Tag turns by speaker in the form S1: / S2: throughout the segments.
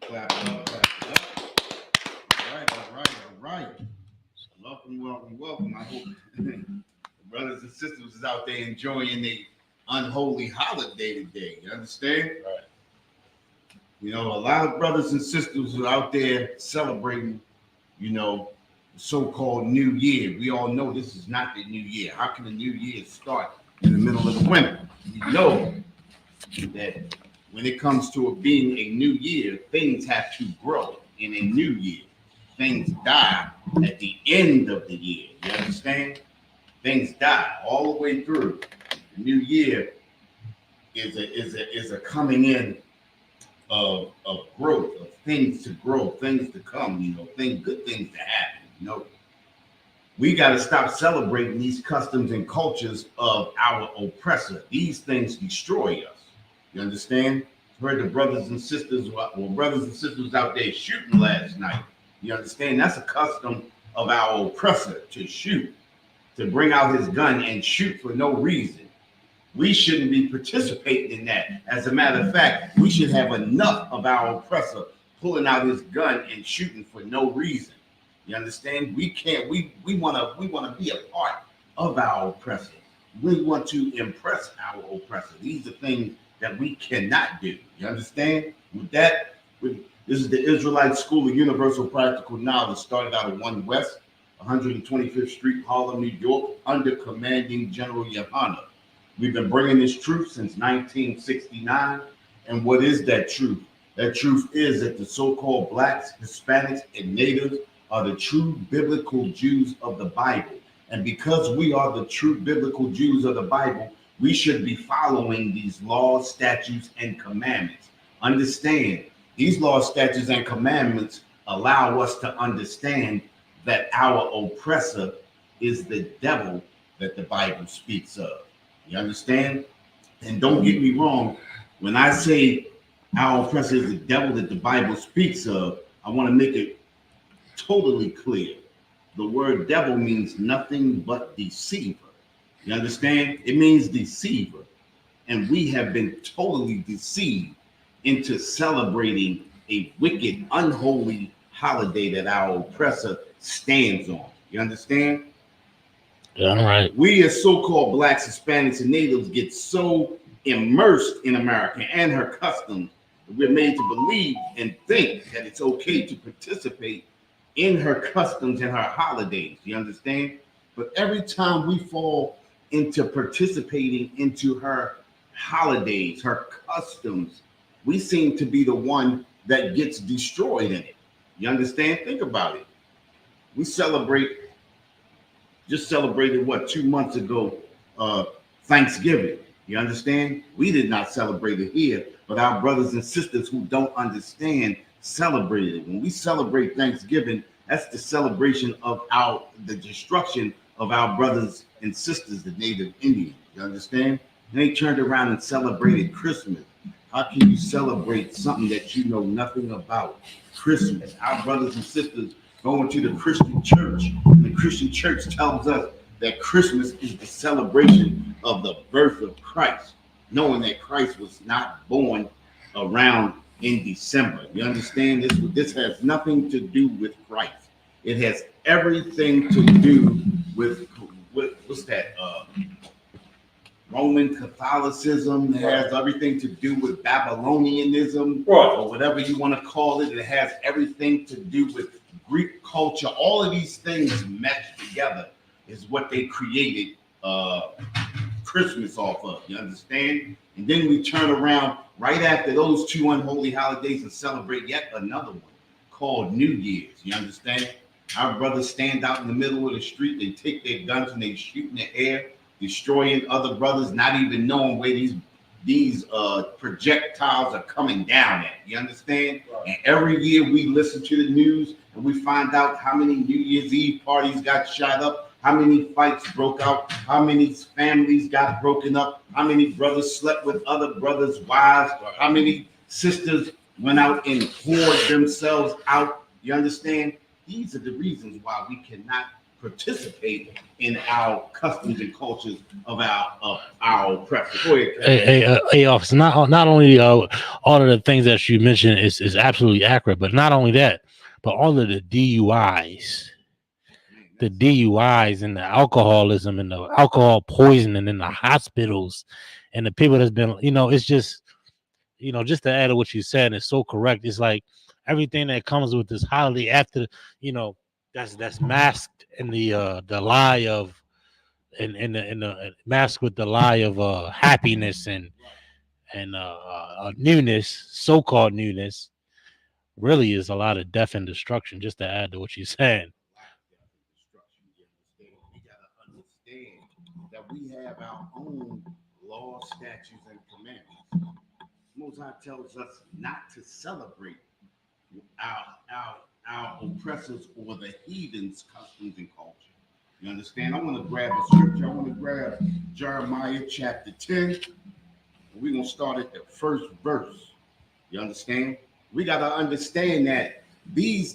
S1: Clap it up, clap it up. All right. Welcome. I hope the brothers and sisters is out there enjoying the unholy holiday today. You understand?
S2: Right.
S1: You know, a lot of brothers and sisters are out there celebrating, the so-called New Year. We all know this is not the New Year. How can the New Year start in the middle of the winter? We know that when it comes to it being a new year, things have to grow in a new year. Things die at the end of the year. You understand? Things die all the way through. The new year is a coming in of growth, of things to grow, things to come, good things to happen. We got to stop celebrating these customs and cultures of our oppressor. These things destroy us. You understand? Heard the brothers and sisters, brothers and sisters out there shooting last night. You understand? That's a custom of our oppressor to shoot, to bring out his gun and shoot for no reason. We shouldn't be participating in that. As a matter of fact, we should have enough of our oppressor pulling out his gun and shooting for no reason. You understand? We can't. We want to be a part of our oppressor. We want to impress our oppressor. These are things that we cannot do. You understand? With that, this is the Israelite School of Universal Practical Knowledge, started out of 1 West, 125th Street, Harlem, New York, under commanding General Yohana. We've been bringing this truth since 1969. And what is that truth? That truth is that the so-called blacks, Hispanics, and natives are the true biblical Jews of the Bible. And because we are the true biblical Jews of the Bible, we should be following these laws, statutes, and commandments. Understand, these laws, statutes, and commandments allow us to understand that our oppressor is the devil that the Bible speaks of. You understand? And don't get me wrong, when I say our oppressor is the devil that the Bible speaks of, I want to make it totally clear. The word devil means nothing but deceiver. You understand? It means deceiver. And we have been totally deceived into celebrating a wicked, unholy holiday that our oppressor stands on. You understand?
S2: Yeah, all right.
S1: We as so-called blacks, Hispanics, and natives get so immersed in America and her customs that we're made to believe and think that it's okay to participate in her customs and her holidays. You understand? But every time we fall into participating into her holidays, her customs, we seem to be the one that gets destroyed in it. You understand? Think about it. We just celebrated 2 months ago, Thanksgiving. You understand? We did not celebrate it here, but our brothers and sisters who don't understand celebrated it. When we celebrate Thanksgiving, that's the celebration of the destruction of our brothers and sisters, the Native Indians. You understand? And they turned around and celebrated Christmas. How can you celebrate something that you know nothing about? Christmas. Our brothers and sisters going to the Christian church, and the Christian church tells us that Christmas is the celebration of the birth of Christ, knowing that Christ was not born around in December. You understand? This has nothing to do with Christ. It has everything to do with what's that? Roman Catholicism. It has everything to do with Babylonianism, or whatever you want to call it. It has everything to do with Greek culture. All of these things meshed together is what they created Christmas off of. You understand? And then we turn around right after those two unholy holidays and celebrate yet another one called New Year's. You understand? Our brothers stand out in the middle of the street. They take their guns and they shoot in the air, destroying other brothers, not even knowing where these projectiles are coming down at. You understand? Right. And every year we listen to the news and we find out how many New Year's Eve parties got shot up, how many fights broke out, how many families got broken up, how many brothers slept with other brothers' wives, how many sisters went out and poured themselves out. You understand? These are the reasons why we cannot participate in our customs and cultures of our oppressors. Go ahead, Kevin.
S2: Hey, officer. Not only all of the things that you mentioned is absolutely accurate, but not only that, but all of the DUIs, the DUIs and the alcoholism and the alcohol poisoning in the hospitals, and the people that's been, it's just, just to add to what you said, it's so correct. It's like everything that comes with this holiday after, that's masked in the lie of, and masked with the lie of happiness and newness, so-called newness, really is a lot of death and destruction. Just to add to what you said.
S1: We gotta understand that we have our own laws, statutes, and commandments. Most High tells us not to celebrate our oppressors or the heathens' customs and culture. You understand? I want to grab a scripture. I want to grab Jeremiah chapter 10. We're gonna start at the first verse. You understand? We gotta understand that these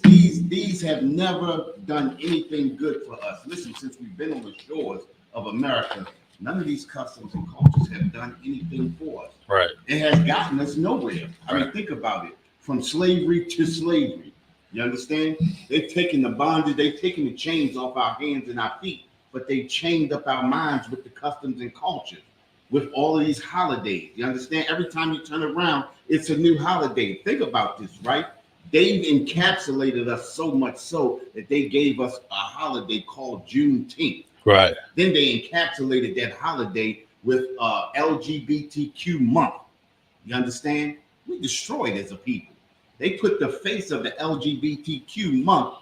S1: have never done anything good for us. Listen, since we've been on the shores of America, none of these customs and cultures have done anything for us.
S2: Right.
S1: It has gotten us nowhere. I mean, think about it. From slavery to slavery. You understand? They've taken the bondage, they've taken the chains off our hands and our feet, but they chained up our minds with the customs and cultures, with all of these holidays. You understand? Every time you turn around, it's a new holiday. Think about this, right? They've encapsulated us so much so that they gave us a holiday called Juneteenth.
S2: Right.
S1: Then they encapsulated that holiday with LGBTQ month. You understand? We destroyed as a people. They put the face of the LGBTQ month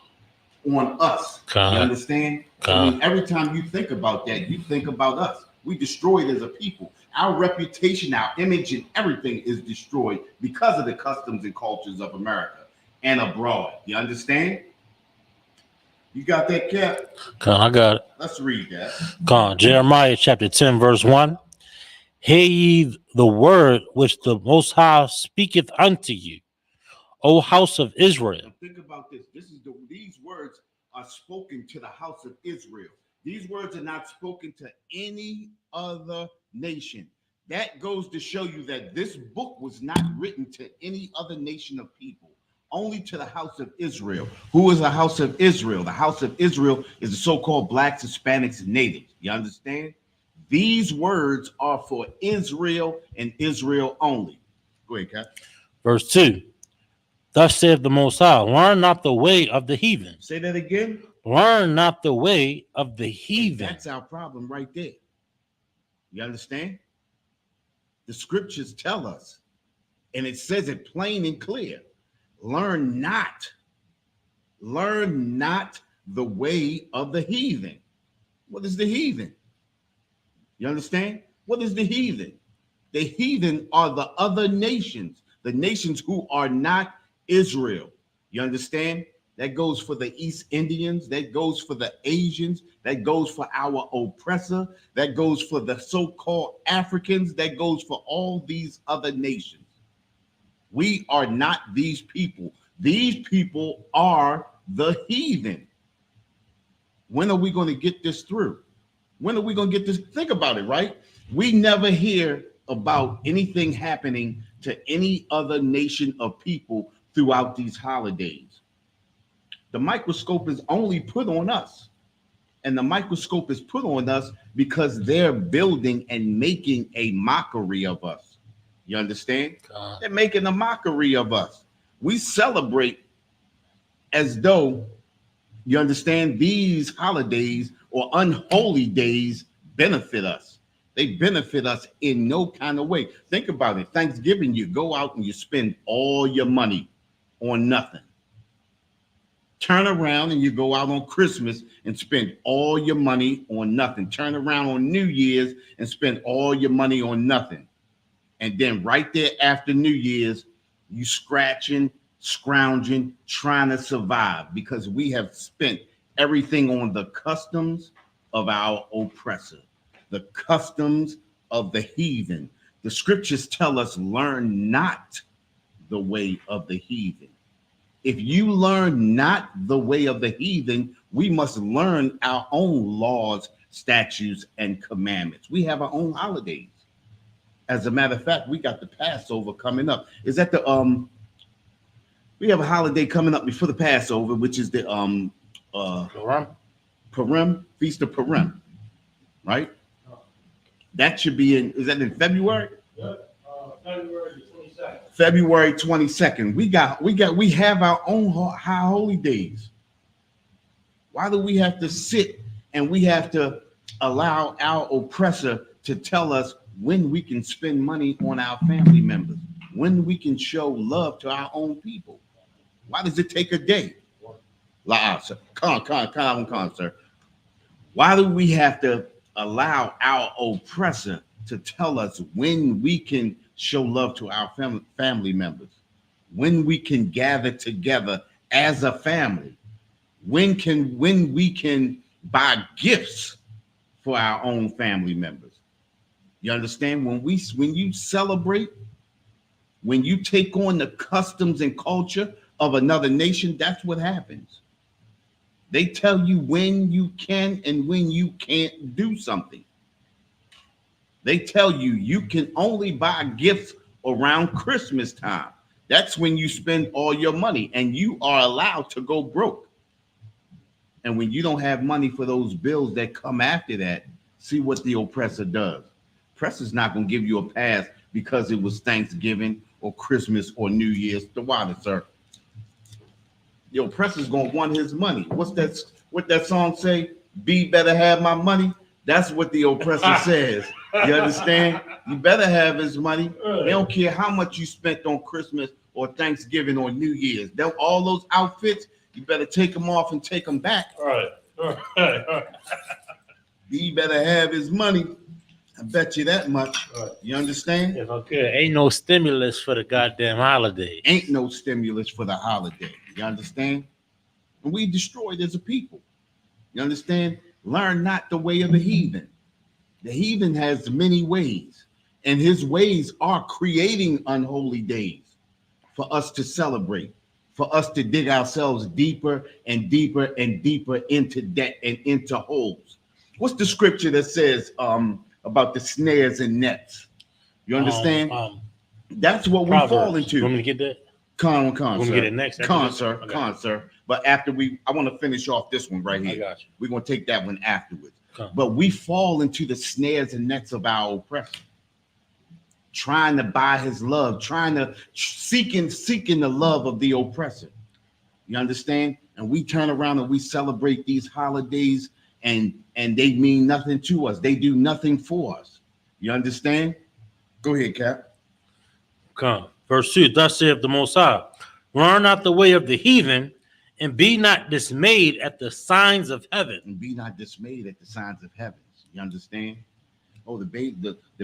S1: on us. You understand? I mean, every time you think about that, you think about us. We destroyed as a people. Our reputation, our image, and everything is destroyed because of the customs and cultures of America and abroad. You understand? You got that, Cap?
S2: I got it.
S1: Let's read that.
S2: Jeremiah chapter 10, verse 1. Hear ye the word which the Most High speaketh unto you, O house of Israel.
S1: Now think about this. These words are spoken to the house of Israel. These words are not spoken to any other nation. That goes to show you that this book was not written to any other nation of people, only to the house of Israel. Who is the house of Israel? The house of Israel is the so-called blacks, Hispanics, and natives. You understand? These words are for Israel and Israel only. Go ahead, Kat.
S2: Verse 2. Thus saith the Most High, learn not the way of the heathen.
S1: Say that again.
S2: Learn not the way of the heathen.
S1: And that's our problem right there. You understand? The scriptures tell us, and it says it plain and clear. Learn not the way of the heathen. What is the heathen? You understand? What is the heathen? The heathen are the other nations, the nations who are not Israel. You understand? That goes for the East Indians. That goes for the Asians. That goes for our oppressor. That goes for the so-called Africans. That goes for all these other nations. We are not these people. These people are the heathen. When are we going to get this through? When are we going to get this? Think about it, right? We never hear about anything happening to any other nation of people throughout these holidays. The microscope is only put on us. And the microscope is put on us because they're building and making a mockery of us. You understand? They're making a mockery of us. We celebrate as though, you understand, these holidays or unholy days benefit us. They benefit us in no kind of way. Think about it. Thanksgiving, you go out and you spend all your money on nothing. Turn around and you go out on Christmas and spend all your money on nothing. Turn around on New Year's and spend all your money on nothing. And then right there after New Year's, you scratching, scrounging, trying to survive because we have spent everything on the customs of our oppressor, the customs of the heathen. The scriptures tell us, learn not the way of the heathen. If you learn not the way of the heathen, we must learn our own laws, statutes, and commandments. We have our own holidays. As a matter of fact, we got the Passover coming up. Is that the we have a holiday coming up before the Passover, which is the Purim, Feast of Purim, right? That should be in, is that in February?
S3: Yep. February 22nd.
S1: February 22nd. We have our own high holy days. Why do we have to sit and we have to allow our oppressor to tell us when we can spend money on our family members, when we can show love to our own people? Why does it take a day? Sir. Sir. Why do we have to allow our oppressor to tell us when we can show love to our family members, when we can gather together as a family, when we can buy gifts for our own family members? You understand? When you celebrate, when you take on the customs and culture of another nation, that's what happens. They tell you when you can and when you can't do something. They tell you you can only buy gifts around Christmas time. That's when you spend all your money and you are allowed to go broke. And when you don't have money for those bills that come after that, see what the oppressor does. Oppressor's not going to give you a pass because it was Thanksgiving or Christmas or New Year's. The water, sir. The oppressor's going to want his money. What that song say? Be better have my money. That's what the oppressor says. You understand? You better have his money. They don't care how much you spent on Christmas or Thanksgiving or New Year's. All those outfits, you better take them off and take them back.
S3: All right.
S1: He better have his money. I bet you that much.
S3: Right.
S1: You understand?
S2: If I could, ain't no stimulus for the goddamn holiday.
S1: Ain't no stimulus for the holiday. You understand? And we destroyed as a people. You understand? Learn not the way of the heathen. The heathen has many ways, and his ways are creating unholy days for us to celebrate, for us to dig ourselves deeper and deeper and deeper into debt and into holes. What's the scripture that says about the snares and nets? You understand? That's what we fall into.
S2: You want me to get that?
S1: Con,
S2: Want
S1: sir.
S2: to get it next?
S1: Sir.
S2: Okay.
S1: Con, sir. But after I want to finish off this one right here.
S2: I got you.
S1: We're going to take that one afterwards.
S2: Come.
S1: But we fall into the snares and nets of our oppressor, trying to buy his love, seeking the love of the oppressor. You understand? And we turn around and we celebrate these holidays, and they mean nothing to us. They do nothing for us. You understand? Go ahead, Cap.
S2: Come. Verse 2, thus saith the Most High, learn not the way of the heathen, and be not dismayed at the signs of heaven.
S1: And be not dismayed at the signs of heaven. You understand? Oh, the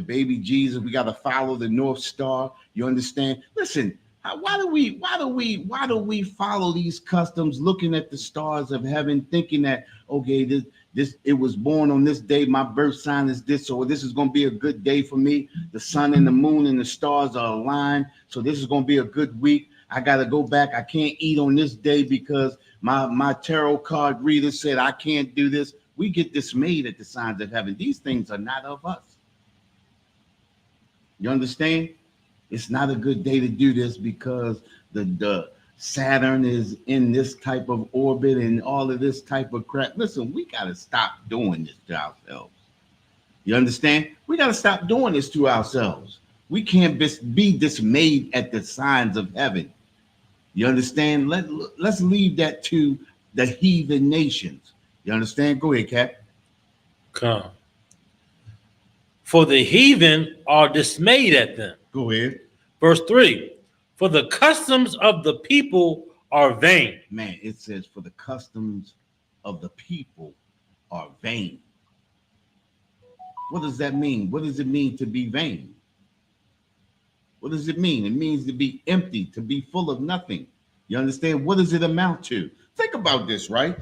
S1: baby Jesus, we got to follow the North Star. You understand? Listen, why do we follow these customs, looking at the stars of heaven, thinking that, okay, this it was born on this day, my birth sign is this, so this is going to be a good day for me. The sun and the moon and the stars are aligned, so this is going to be a good week. I got to go back. I can't eat on this day because my tarot card reader said I can't do this. We get dismayed at the signs of heaven. These things are not of us. You understand? It's not a good day to do this because the Saturn is in this type of orbit and all of this type of crap. Listen, we got to stop doing this to ourselves. You understand? We got to stop doing this to ourselves. We can't be dismayed at the signs of heaven. You understand? Let's leave that to the heathen nations. You understand? Go ahead, Cap.
S2: Come. For the heathen are dismayed at them.
S1: Go ahead.
S2: Verse 3, for the customs of the people are vain.
S1: Man, it says, for the customs of the people are vain. What does that mean? What does it mean to be vain? What does it mean? It means to be empty, to be full of nothing. You understand? What does it amount to? Think about this, right?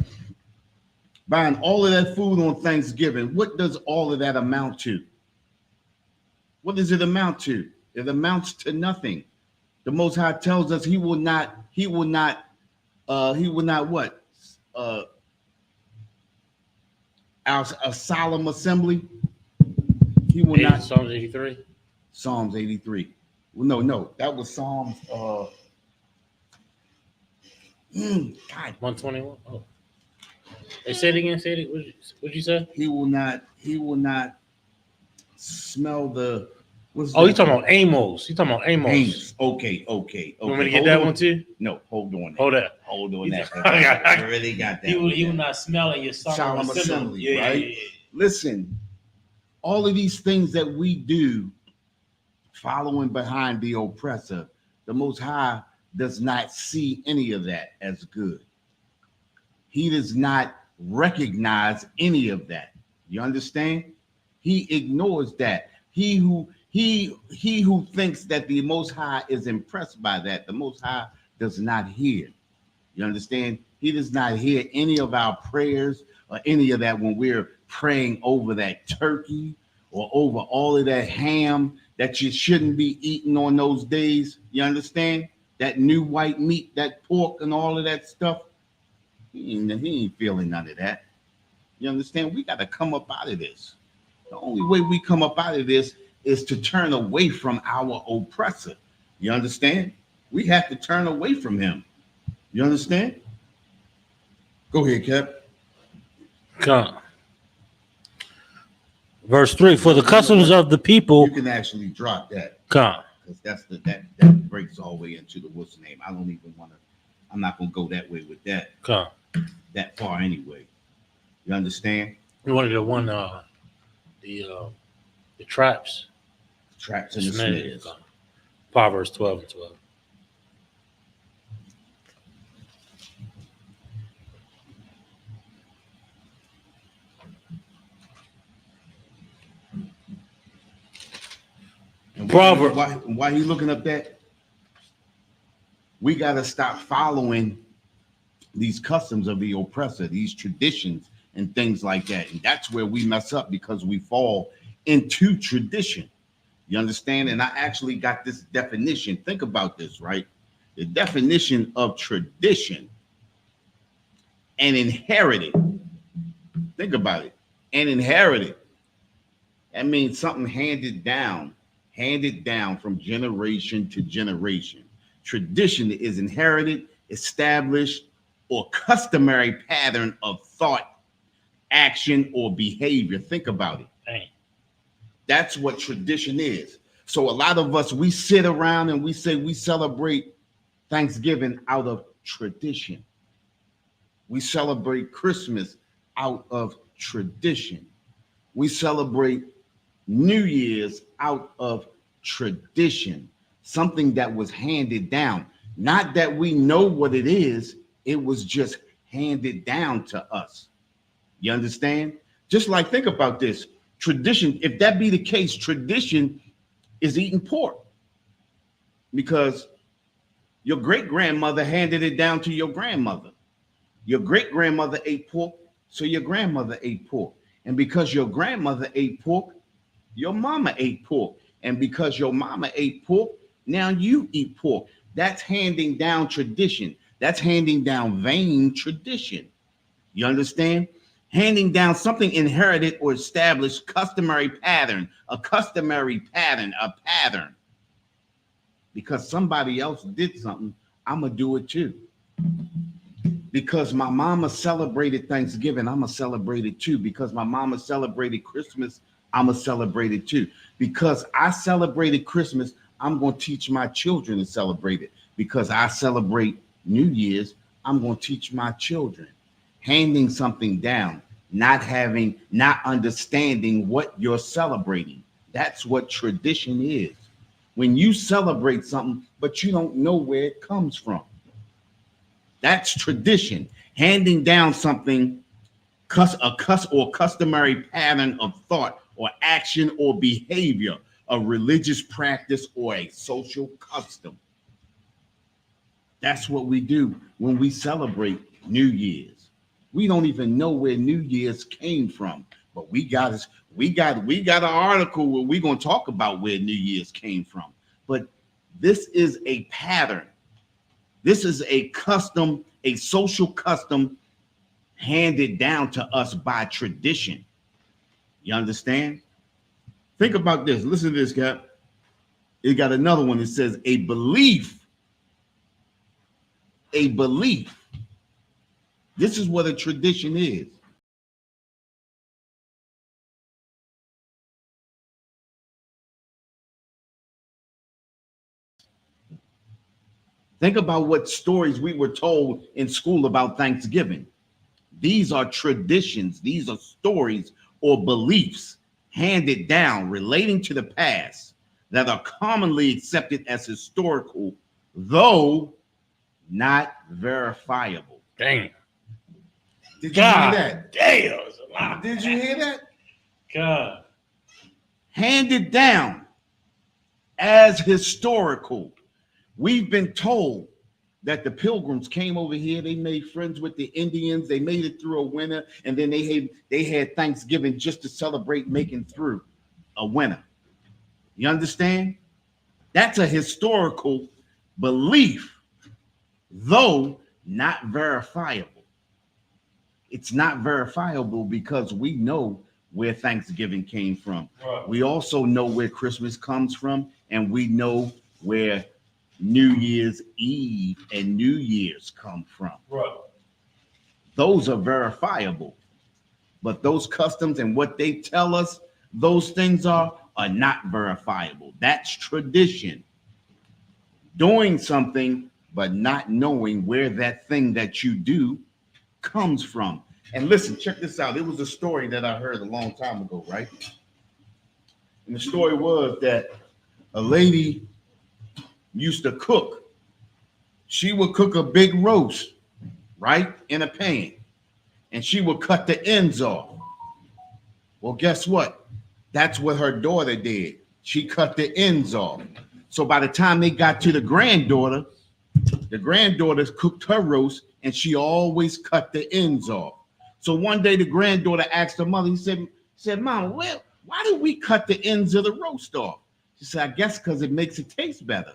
S1: Buying all of that food on Thanksgiving, what does all of that amount to? What does it amount to? It amounts to nothing. The Most High tells us he will not He will not what? A solemn assembly. He will not.
S2: Psalms 83.
S1: Psalms 83. Well, no, that was Psalms. God,
S2: 121. Oh. Hey, say it again. Say it. What'd you say?
S1: He will not smell the.
S2: Oh, you talking about Amos. You talking about Amos.
S1: Amos. Okay.
S2: You want me to get that one too?
S1: No, hold on.
S2: Hold on
S1: that.
S2: I
S1: really got that.
S2: You will not smell in your solemn assembly.
S1: Right? Yeah. Listen, all of these things that we do, following behind the oppressor, the Most High does not see any of that as good. He does not recognize any of that. You understand? He ignores that. He who thinks that the Most High is impressed by that, the Most High does not hear. You understand? He does not hear any of our prayers or any of that when we're praying over that turkey or over all of that ham that you shouldn't be eating on those days. You understand? That new white meat, that pork and all of that stuff. He ain't feeling none of that. You understand? We got to come up out of this. The only way we come up out of this is to turn away from our oppressor. You understand? We have to turn away from him. You understand? Go ahead, Cap.
S2: Come. Verse 3, for the customs of the people.
S1: You can actually drop that.
S2: Come.
S1: Because that breaks all the way into the what's the name. I don't even want to. I'm not gonna go that way with that.
S2: Come.
S1: That far anyway. You understand?
S2: You wanted the one the traps.
S1: Traps and the snares.
S2: Proverbs 12 and 12.
S1: And
S2: Proverbs.
S1: Why you looking up that? We got to stop following these customs of the oppressor, these traditions and things like that. And that's where we mess up, because we fall into tradition. You understand? And I actually got this definition. Think about this, right? The definition of tradition and inherited. Think about it. And inherited. That means something handed down from generation to generation. Tradition is inherited, established, or customary pattern of thought, action, or behavior. Think about it.
S2: Dang.
S1: That's what tradition is. So a lot of us, we sit around and we say we celebrate Thanksgiving out of tradition. We celebrate Christmas out of tradition. We celebrate New Year's out of tradition, something that was handed down. Not that we know what it is, it was just handed down to us. You understand? Just like, think about this. Tradition, if that be the case, tradition is eating pork, because your great-grandmother handed it down to your grandmother. Your great-grandmother ate pork, so your grandmother ate pork. And because your grandmother ate pork, your mama ate pork. And because your mama ate pork, now you eat pork. That's handing down tradition. That's handing down vain tradition. You understand? Handing down something inherited or established customary pattern, a pattern. Because somebody else did something, I'm going to do it too. Because my mama celebrated Thanksgiving, I'm going to celebrate it too. Because my mama celebrated Christmas, I'm going to celebrate it too. Because I celebrated Christmas, I'm going to teach my children to celebrate it. Because I celebrate New Year's, I'm going to teach my children. Handing something down, not understanding what you're celebrating. That's what tradition is. When you celebrate something, but you don't know where it comes from. That's tradition. Handing down something, or customary pattern of thought or action or behavior, a religious practice or a social custom. That's what we do when we celebrate New Year's. We don't even know where New Year's came from, but we got an article where we're going to talk about where New Year's came from. But this is a pattern. This is a custom a social custom handed down to us by tradition. You understand? Think about this. Listen to this, Cap. It got another one that says a belief. A belief. This is what a tradition is. Think about what stories we were told in school about Thanksgiving. These are traditions. These are stories or beliefs handed down relating to the past that are commonly accepted as historical, though not verifiable.
S2: Damn.
S1: Did you
S2: God
S1: hear that?
S2: damn. It's a lot.
S1: Did you hear that?
S3: God.
S1: Handed down as historical. We've been told that the Pilgrims came over here, they made friends with the Indians, they made it through a winter, and then they had Thanksgiving just to celebrate making through a winter. You understand? That's a historical belief, though not verifiable. It's not verifiable because we know where Thanksgiving came from.
S3: Right.
S1: We also know where Christmas comes from, and we know where New Year's Eve and New Year's come from.
S3: Right.
S1: Those are verifiable. But those customs and what they tell us those things are not verifiable. That's tradition. Doing something but not knowing where that thing that you do comes from. And listen, check this out. It was a story that I heard a long time ago, right? And the story was that a lady used to cook. She would cook a big roast, right, in a pan, and she would cut the ends off. Well, guess what? That's what her daughter did. She cut the ends off. So by the time they got to the granddaughter cooked her roast, and she always cut the ends off. So one day the granddaughter asked her mother, he said, Mom, why do we cut the ends of the roast off? She said, I guess because it makes it taste better.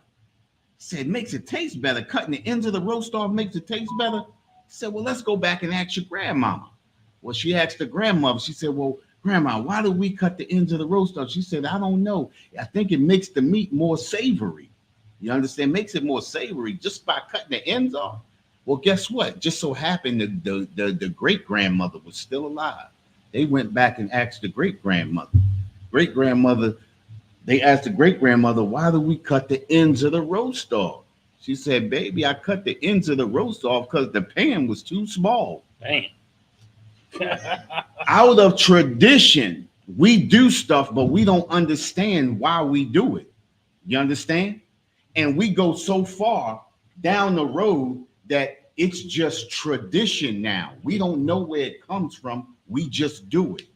S1: Said, makes it taste better. Cutting the ends of the roast off makes it taste better. He said, well, let's go back and ask your grandmama. Well, she asked her grandmother. She said, well, Grandma, why do we cut the ends of the roast off? She said, I don't know. I think it makes the meat more savory. You understand? Makes it more savory just by cutting the ends off. Well, guess what? Just so happened the great-grandmother was still alive. They went back and asked the great-grandmother. They asked the great-grandmother, why do we cut the ends of the roast off? She said, baby, I cut the ends of the roast off because the pan was too small.
S2: Damn.
S1: Out of tradition, we do stuff, but we don't understand why we do it. You understand? And we go so far down the road that it's just tradition now. We don't know where it comes from. We just do it.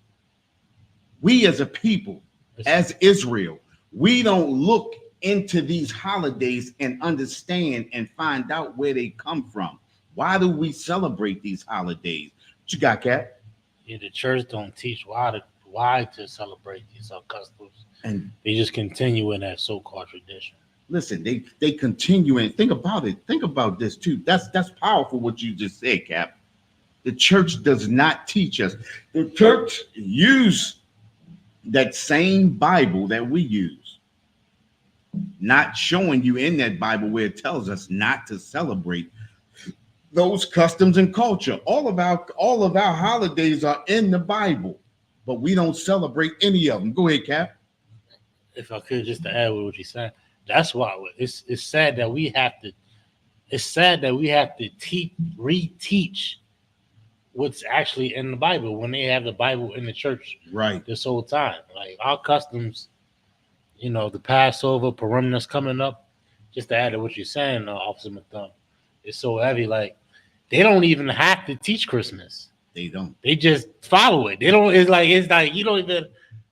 S1: We as a people, as Israel, we don't look into these holidays and understand and find out where they come from. Why do we celebrate these holidays? What you got, Cat?
S2: Yeah, the church don't teach why to celebrate these customs,
S1: And
S2: they just continue in that so-called tradition.
S1: listen, they continue and think about it. Think about this too. That's powerful what you just said, Cap. The church does not teach us. The church use that same Bible that we use, not showing you in that Bible where it tells us not to celebrate those customs and culture. All of our holidays are in the Bible, but we don't celebrate any of them. Go ahead, Cap.
S2: If I could just to add with what you said, that's why it's sad that we have to. It's sad that we have to reteach what's actually in the Bible when they have the Bible in the church
S1: Right.
S2: this whole time. Like our customs, the Passover, Purim that's coming up. Just to add to what you're saying, Officer McDonough, it's so heavy. Like they don't even have to teach Christmas.
S1: They don't.
S2: They just follow it. They don't. It's like you don't even.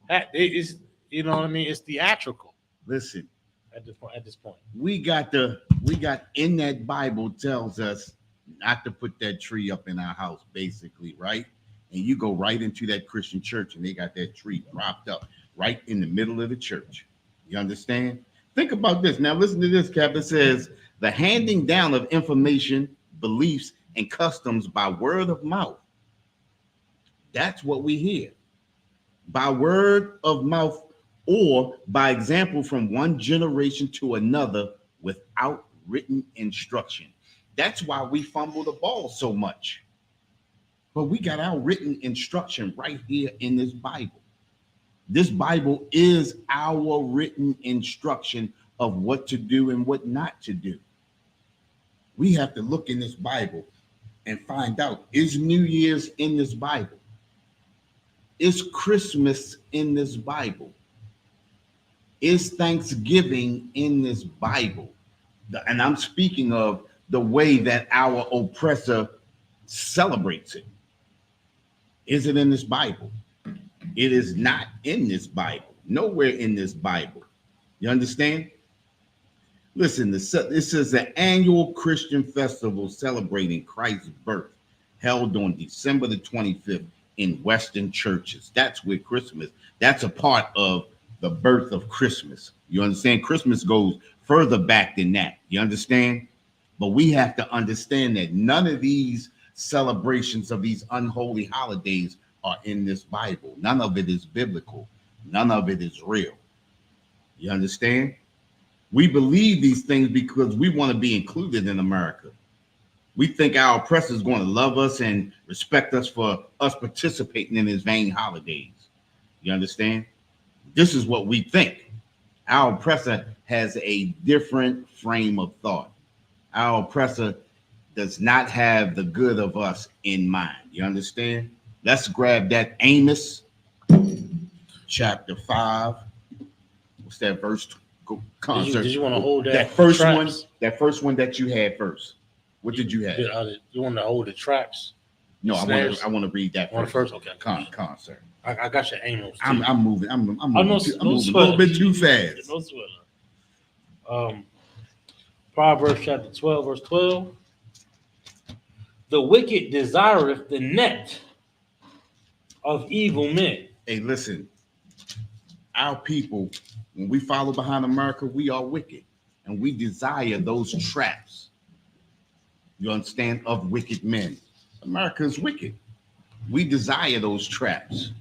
S2: It's you know what I mean. It's theatrical.
S1: Listen.
S2: At this point,
S1: We got in that Bible tells us not to put that tree up in our house, basically, right? And you go right into that Christian church and they got that tree propped up right in the middle of the church. You understand? Think about this. Now listen to this, Cap. It says the handing down of information, beliefs, and customs by word of mouth. That's what we hear. By word of mouth or by example from one generation to another without written instruction. That's why we fumble the ball so much. But we got our written instruction right here in this Bible. This Bible is our written instruction of what to do and what not to do. We have to look in this Bible and find out, is New Year's in this Bible? Is Christmas in this Bible? Is Thanksgiving in this Bible? And I'm speaking of the way that our oppressor celebrates it. Is it in this Bible? It is not in this Bible. Nowhere in this Bible. You understand? Listen, this is an annual Christian festival celebrating Christ's birth, held on December the 25th in Western churches. That's where Christmas, that's a part of the birth of Christmas. You understand? Christmas goes further back than that. You understand? But we have to understand that none of these celebrations of these unholy holidays are in this Bible. None of it is biblical. None of it is real. You understand? We believe these things because we want to be included in America. We think our oppressor is going to love us and respect us for us participating in his vain holidays. You understand? This is what we think. Our oppressor has a different frame of thought. Our oppressor does not have the good of us in mind. You understand? Let's grab that Amos chapter 5. What's that verse?
S2: Did you want to hold that?
S1: That first
S2: traps?
S1: one. That first one that you had first. What did you have?
S2: You want to hold the traps?
S1: No,
S2: Snares?
S1: I want to read that
S2: First. Okay.
S1: Sir.
S2: I got your Amos.
S1: I'm moving. I'm moving a little
S2: sweat.
S1: bit too fast.
S2: No sweat. Proverbs chapter 12, verse 12. The wicked desireth the net of evil men.
S1: Hey, listen. Our people, when we follow behind America, we are wicked, and we desire those traps. You understand? Of wicked men. America is wicked. We desire those traps.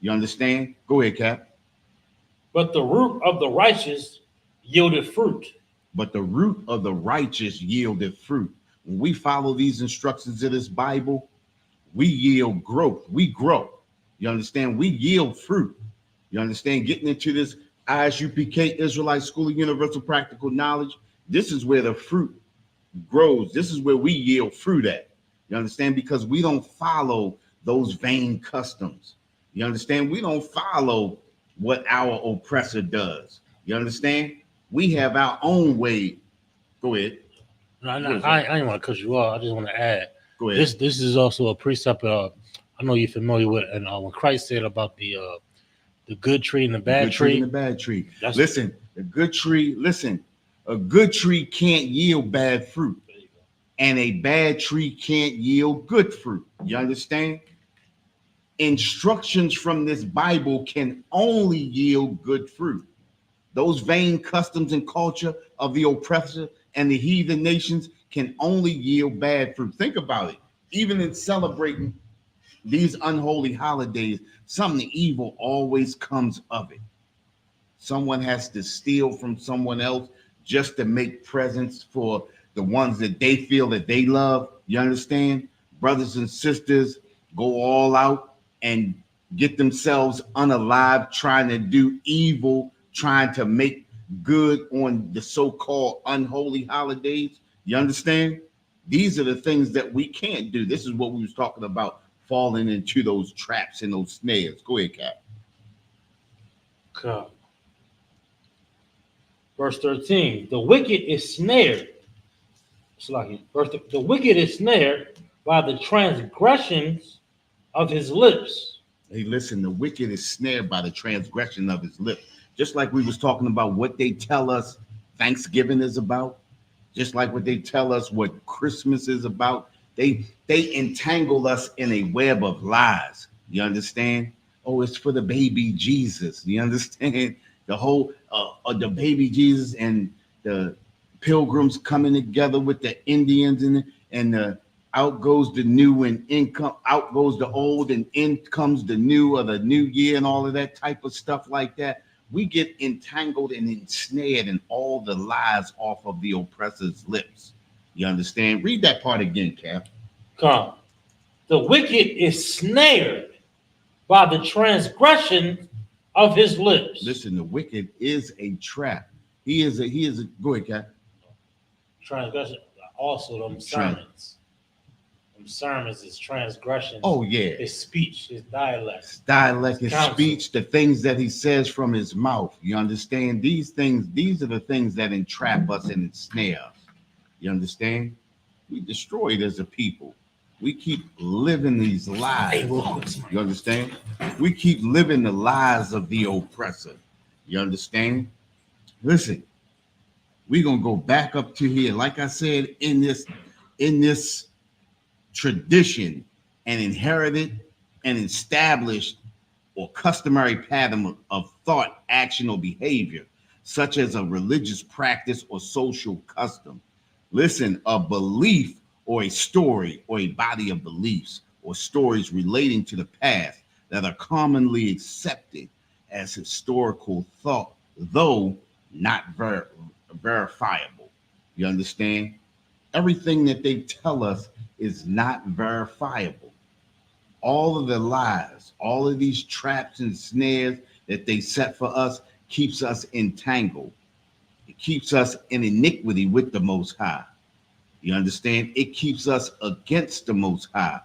S1: You understand? Go ahead, Cap.
S2: But the root of the righteous yielded fruit.
S1: But the root of the righteous yielded fruit. When we follow these instructions of this Bible, we yield growth. We grow. You understand? We yield fruit. You understand? Getting into this ISUPK Israelite School of Universal Practical Knowledge, this is where the fruit grows. This is where we yield fruit at. You understand? Because we don't follow those vain customs. You understand? We don't follow what our oppressor does. You understand? We have our own way. Go ahead.
S2: No, I didn't want to cut you off. I just want to add.
S1: Go ahead.
S2: This is also a precept. I know you're familiar with, and when Christ said about the good tree and the bad tree.
S1: And the bad tree. Listen, the good tree. Listen, a good tree can't yield bad fruit, and a bad tree can't yield good fruit. You understand? Instructions from this Bible can only yield good fruit. Those vain customs and culture of the oppressor and the heathen nations can only yield bad fruit. Think about it. Even in celebrating these unholy holidays, something evil always comes of it. Someone has to steal from someone else just to make presents for the ones that they feel that they love. You understand? Brothers and sisters go all out and get themselves unalive, trying to do evil, trying to make good on the so-called unholy holidays. You understand? These are the things that we can't do. This is what we was talking about, falling into those traps and those snares. Go ahead, Cap.
S2: God. Verse 13, the wicked is snared. The wicked is snared by the transgressions of his lips.
S1: Hey, listen, the wicked is snared by the transgression of his lips. Just like we was talking about what they tell us Thanksgiving is about, just like what they tell us what Christmas is about. They entangle us in a web of lies. You understand? Oh, it's for the baby Jesus. You understand? The whole the baby Jesus and the pilgrims coming together with the Indians and the out goes the new and income, out goes the old and in comes the new, or the new year and all of that type of stuff like that. We get entangled and ensnared in all the lies off of the oppressor's lips. You understand? Read that part again, Cap.
S3: Come. The wicked is snared by the transgression of his lips.
S1: Listen, the wicked is a trap. He is a go ahead, Cap.
S3: Transgression. Also, them sermons. Them sermons is transgression.
S1: Oh, yeah.
S3: His speech, his dialect.
S1: His dialect, his
S3: Counsel.
S1: speech, the things that he says from his mouth. You understand? These things, these are the things that entrap us and ensnare us. You understand? We destroyed as a people. We keep living these lies. You understand? We keep living the lies of the oppressor. You understand? Listen, we're gonna go back up to here. Like I said, in this tradition and inherited and established or customary pattern of thought, action, or behavior, such as a religious practice or social custom. Listen, a belief or a story or a body of beliefs or stories relating to the past that are commonly accepted as historical thought, though not verifiable. You understand? Everything that they tell us is not verifiable. All of the lies, all of these traps and snares that they set for us keeps us entangled. It keeps us in iniquity with the Most High. You understand? It keeps us against the Most High.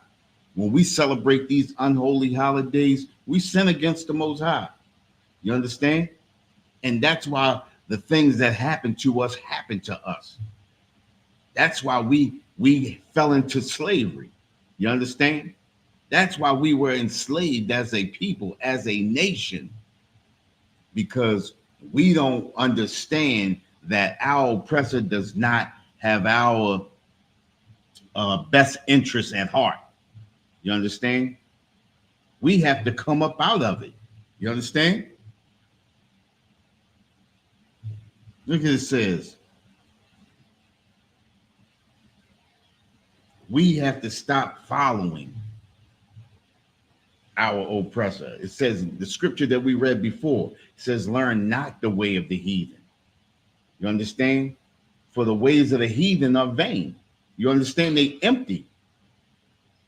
S1: When we celebrate these unholy holidays, we sin against the Most High. You understand? And that's why the things that happen to us happen to us. That's why we fell into slavery. You understand? That's why we were enslaved as a people, as a nation, because we don't understand that our oppressor does not have our best interests at heart. You understand? We have to come up out of it. You understand? Look at it says. We have to stop following our oppressor. It says the scripture that we read before says, learn not the way of the heathen. You understand? For the ways of the heathen are vain. You understand? They empty.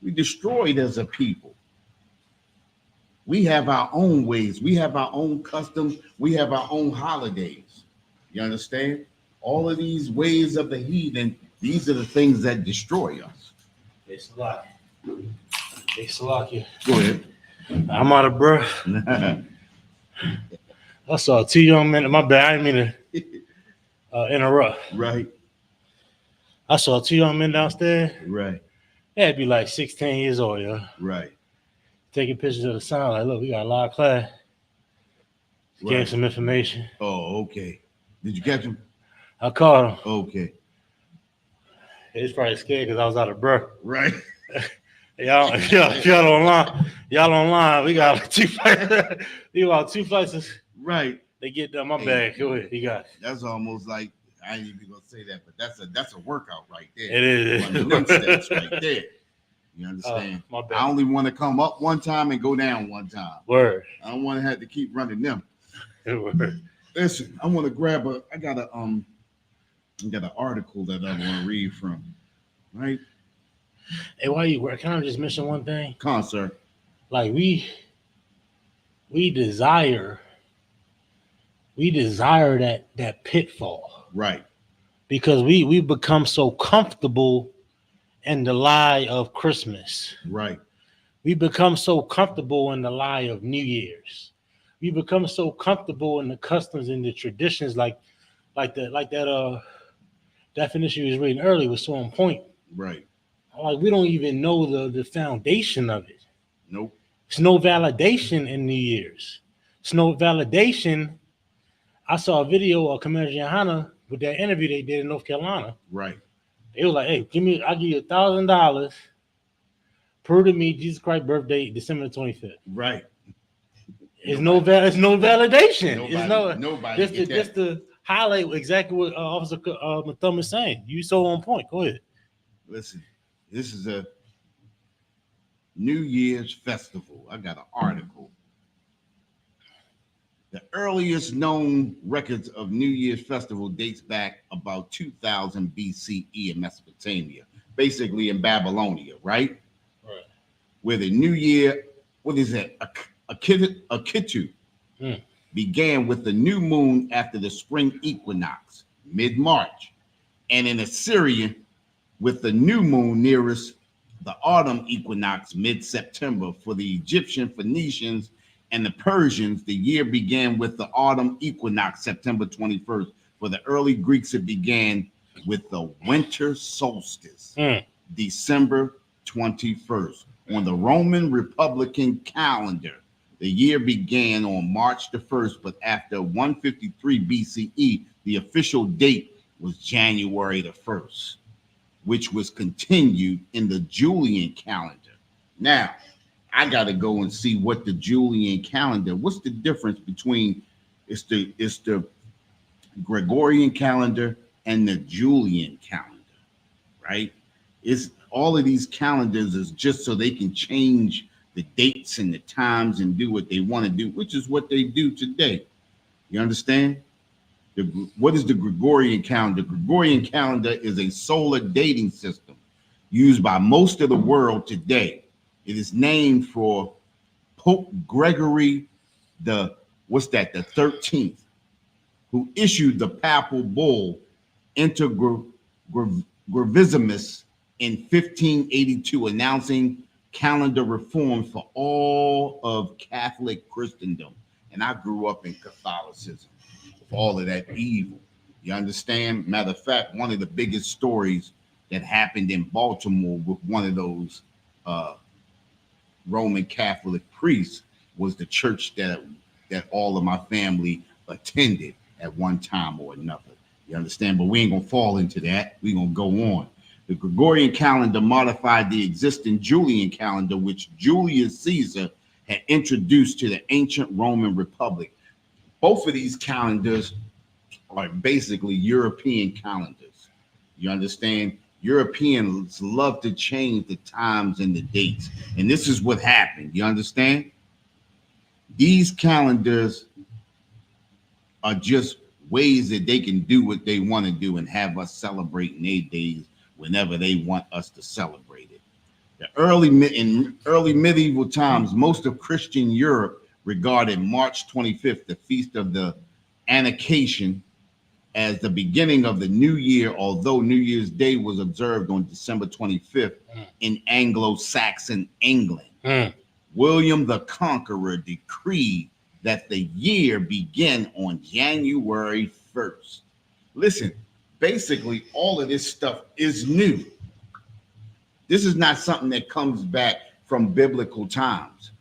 S1: We destroyed as a people. We have our own ways. We have our own customs. We have our own holidays. You understand? All of these ways of the heathen, these are the things that destroy us.
S3: It's like, it's like
S1: Go ahead.
S3: I'm out of breath. I saw two young men. My bad. I didn't mean to interrupt.
S1: Right.
S3: I saw two young men downstairs.
S1: Right.
S3: They had to be like 16 years old, yo.
S1: Right.
S3: Taking pictures of the sign. Like, look, we got a lot of class.
S1: Right.
S3: Gave some information.
S1: Oh, okay. Did you catch him?
S3: I called them.
S1: Okay.
S3: They was probably scared because I was out of breath.
S1: Right.
S3: Y'all online. We got like 2 flights. We got 2 flights.
S1: Right.
S3: They get done. My bag. Go ahead. You got it.
S1: That's almost like, I ain't even gonna say that, but that's a workout right there.
S3: It is.
S1: 1 steps right there. You understand?
S3: My bad.
S1: I only want to come up one time and go down one time.
S3: Word.
S1: I don't want to have to keep running them.
S3: Word.
S1: Listen, I want to grab I got an article that I want to read from. Right?
S3: Hey, while you work, can I just mention one thing?
S1: Concert.
S3: Like we desire that pitfall
S1: Right.
S3: because we become so comfortable in the lie of Christmas.
S1: Right.
S3: We become so comfortable in the lie of New Year's. We become so comfortable in the customs and the traditions, like that definition you was reading earlier was so on point.
S1: Right.
S3: Like we don't even know the foundation of it.
S1: Nope.
S3: It's no validation in New Year's. It's no validation. I saw a video of Commander Johanna with that interview they did in North Carolina.
S1: Right.
S3: They was like, "Hey, I'll give you $1,000. Prove to me Jesus Christ's birthday, December 25th."
S1: Right.
S3: It's no validation.
S1: Nobody.
S3: Just to highlight exactly what Officer Mathum is saying. You so on point. Go ahead.
S1: Listen, This is a New Year's festival. I got an article. The earliest known records of New Year's festival dates back about 2000 BCE in Mesopotamia, basically in Babylonia, right?
S3: Right.
S1: Where the New Year, what is that? Akitu began with the new moon after the spring equinox, mid-March, and in Assyria with the new moon nearest the autumn equinox, mid-September. For the Egyptian, Phoenicians, and the Persians, the year began with the autumn equinox, September 21st. For the early Greeks, it began with the winter solstice, December 21st. On the Roman Republican calendar, the year began on March the 1st, but after 153 BCE, the official date was January the 1st, which was continued in the Julian calendar. Now, I got to go and see what the Julian calendar, what's the difference between it's the Gregorian calendar and the Julian calendar, right? It's all of these calendars is just so they can change the dates and the times and do what they want to do, which is what they do today. You understand? What is the Gregorian calendar? Gregorian calendar is a solar dating system used by most of the world today. It is named for Pope Gregory the 13th, who issued the papal bull Inter Gravissimus in 1582, announcing calendar reform for all of Catholic Christendom. And I grew up in Catholicism, with all of that evil. You understand? Matter of fact, one of the biggest stories that happened in Baltimore with one of those Roman Catholic priests was the church that all of my family attended at one time or another. You understand? But we ain't gonna fall into that. We're gonna go on. The Gregorian calendar modified the existing Julian calendar, which Julius Caesar had introduced to the ancient Roman Republic. Both of these calendars are basically European calendars. You understand? Europeans love to change the times and the dates. And this is what happened. You understand? These calendars are just ways that they can do what they want to do and have us celebrate their days whenever they want us to celebrate it. In early medieval times, most of Christian Europe regarded March 25th, the Feast of the Annunciation, as the beginning of the new year, although New Year's Day was observed on December 25th in Anglo-Saxon England. William the Conqueror decreed that the year begin on January 1st. Listen, basically all of this stuff is new. This is not something that comes back from biblical times.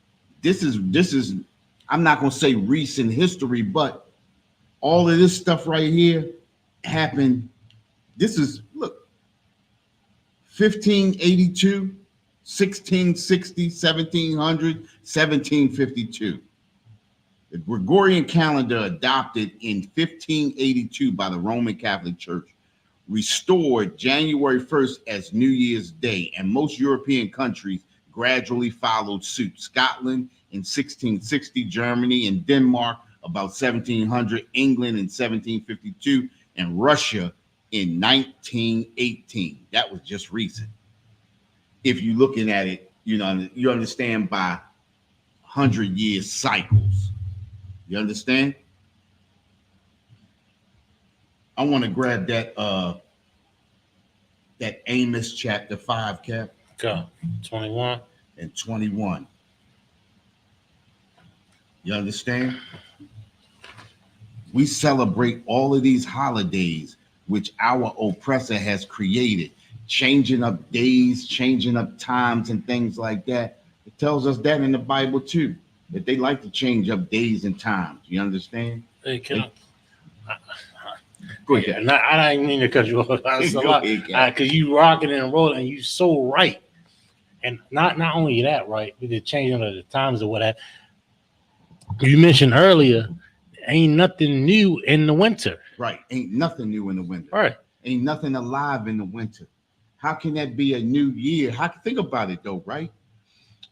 S1: This is I'm not going to say recent history, but all of this stuff right here happened. This is, look, 1582, 1660, 1700, 1752. The Gregorian calendar, adopted in 1582 by the Roman Catholic Church, restored January 1st as New Year's Day, and most European countries gradually followed suit. Scotland in 1660, Germany and Denmark about 1700, England in 1752, and Russia in 1918. That was just recent. If you're looking at it, you know, you understand by 100-year cycles. You understand? I want to grab that Amos chapter 5, Cap.
S3: Go. 21.
S1: And 21. You understand? We celebrate all of these holidays which our oppressor has created, changing up days, changing up times, and things like that. It tells us that in the Bible too, that they like to change up days and times. You understand?
S3: Hey, can
S1: Go ahead.
S3: I didn't mean to cut you off. Because you rocking and rolling, and you so right. And not only that, right, with the changing of the times or what have you mentioned earlier, ain't nothing new in the winter.
S1: Right. Ain't nothing new in the winter.
S3: Right.
S1: Ain't nothing alive in the winter. How can that be a new year? Think about it though, right?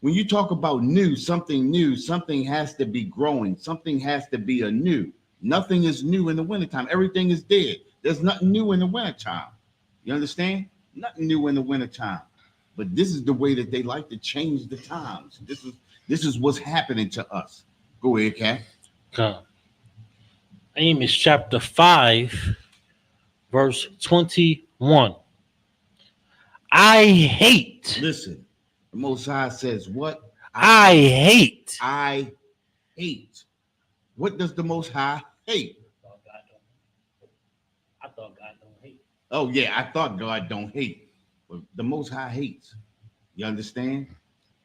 S1: When you talk about new, something has to be growing. Something has to be anew. Nothing is new in the wintertime. Everything is dead. There's nothing new in the wintertime. You understand? Nothing new in the wintertime. But this is the way that they like to change the times. This is what's happening to us. Go ahead, Cat.
S3: Come. Amos chapter 5, verse 21. I hate.
S1: Listen, the Most High says what?
S3: I hate.
S1: I hate. What does the Most High hate?
S3: I thought God don't hate.
S1: Oh yeah, I thought God don't hate, but the Most High hates. You understand?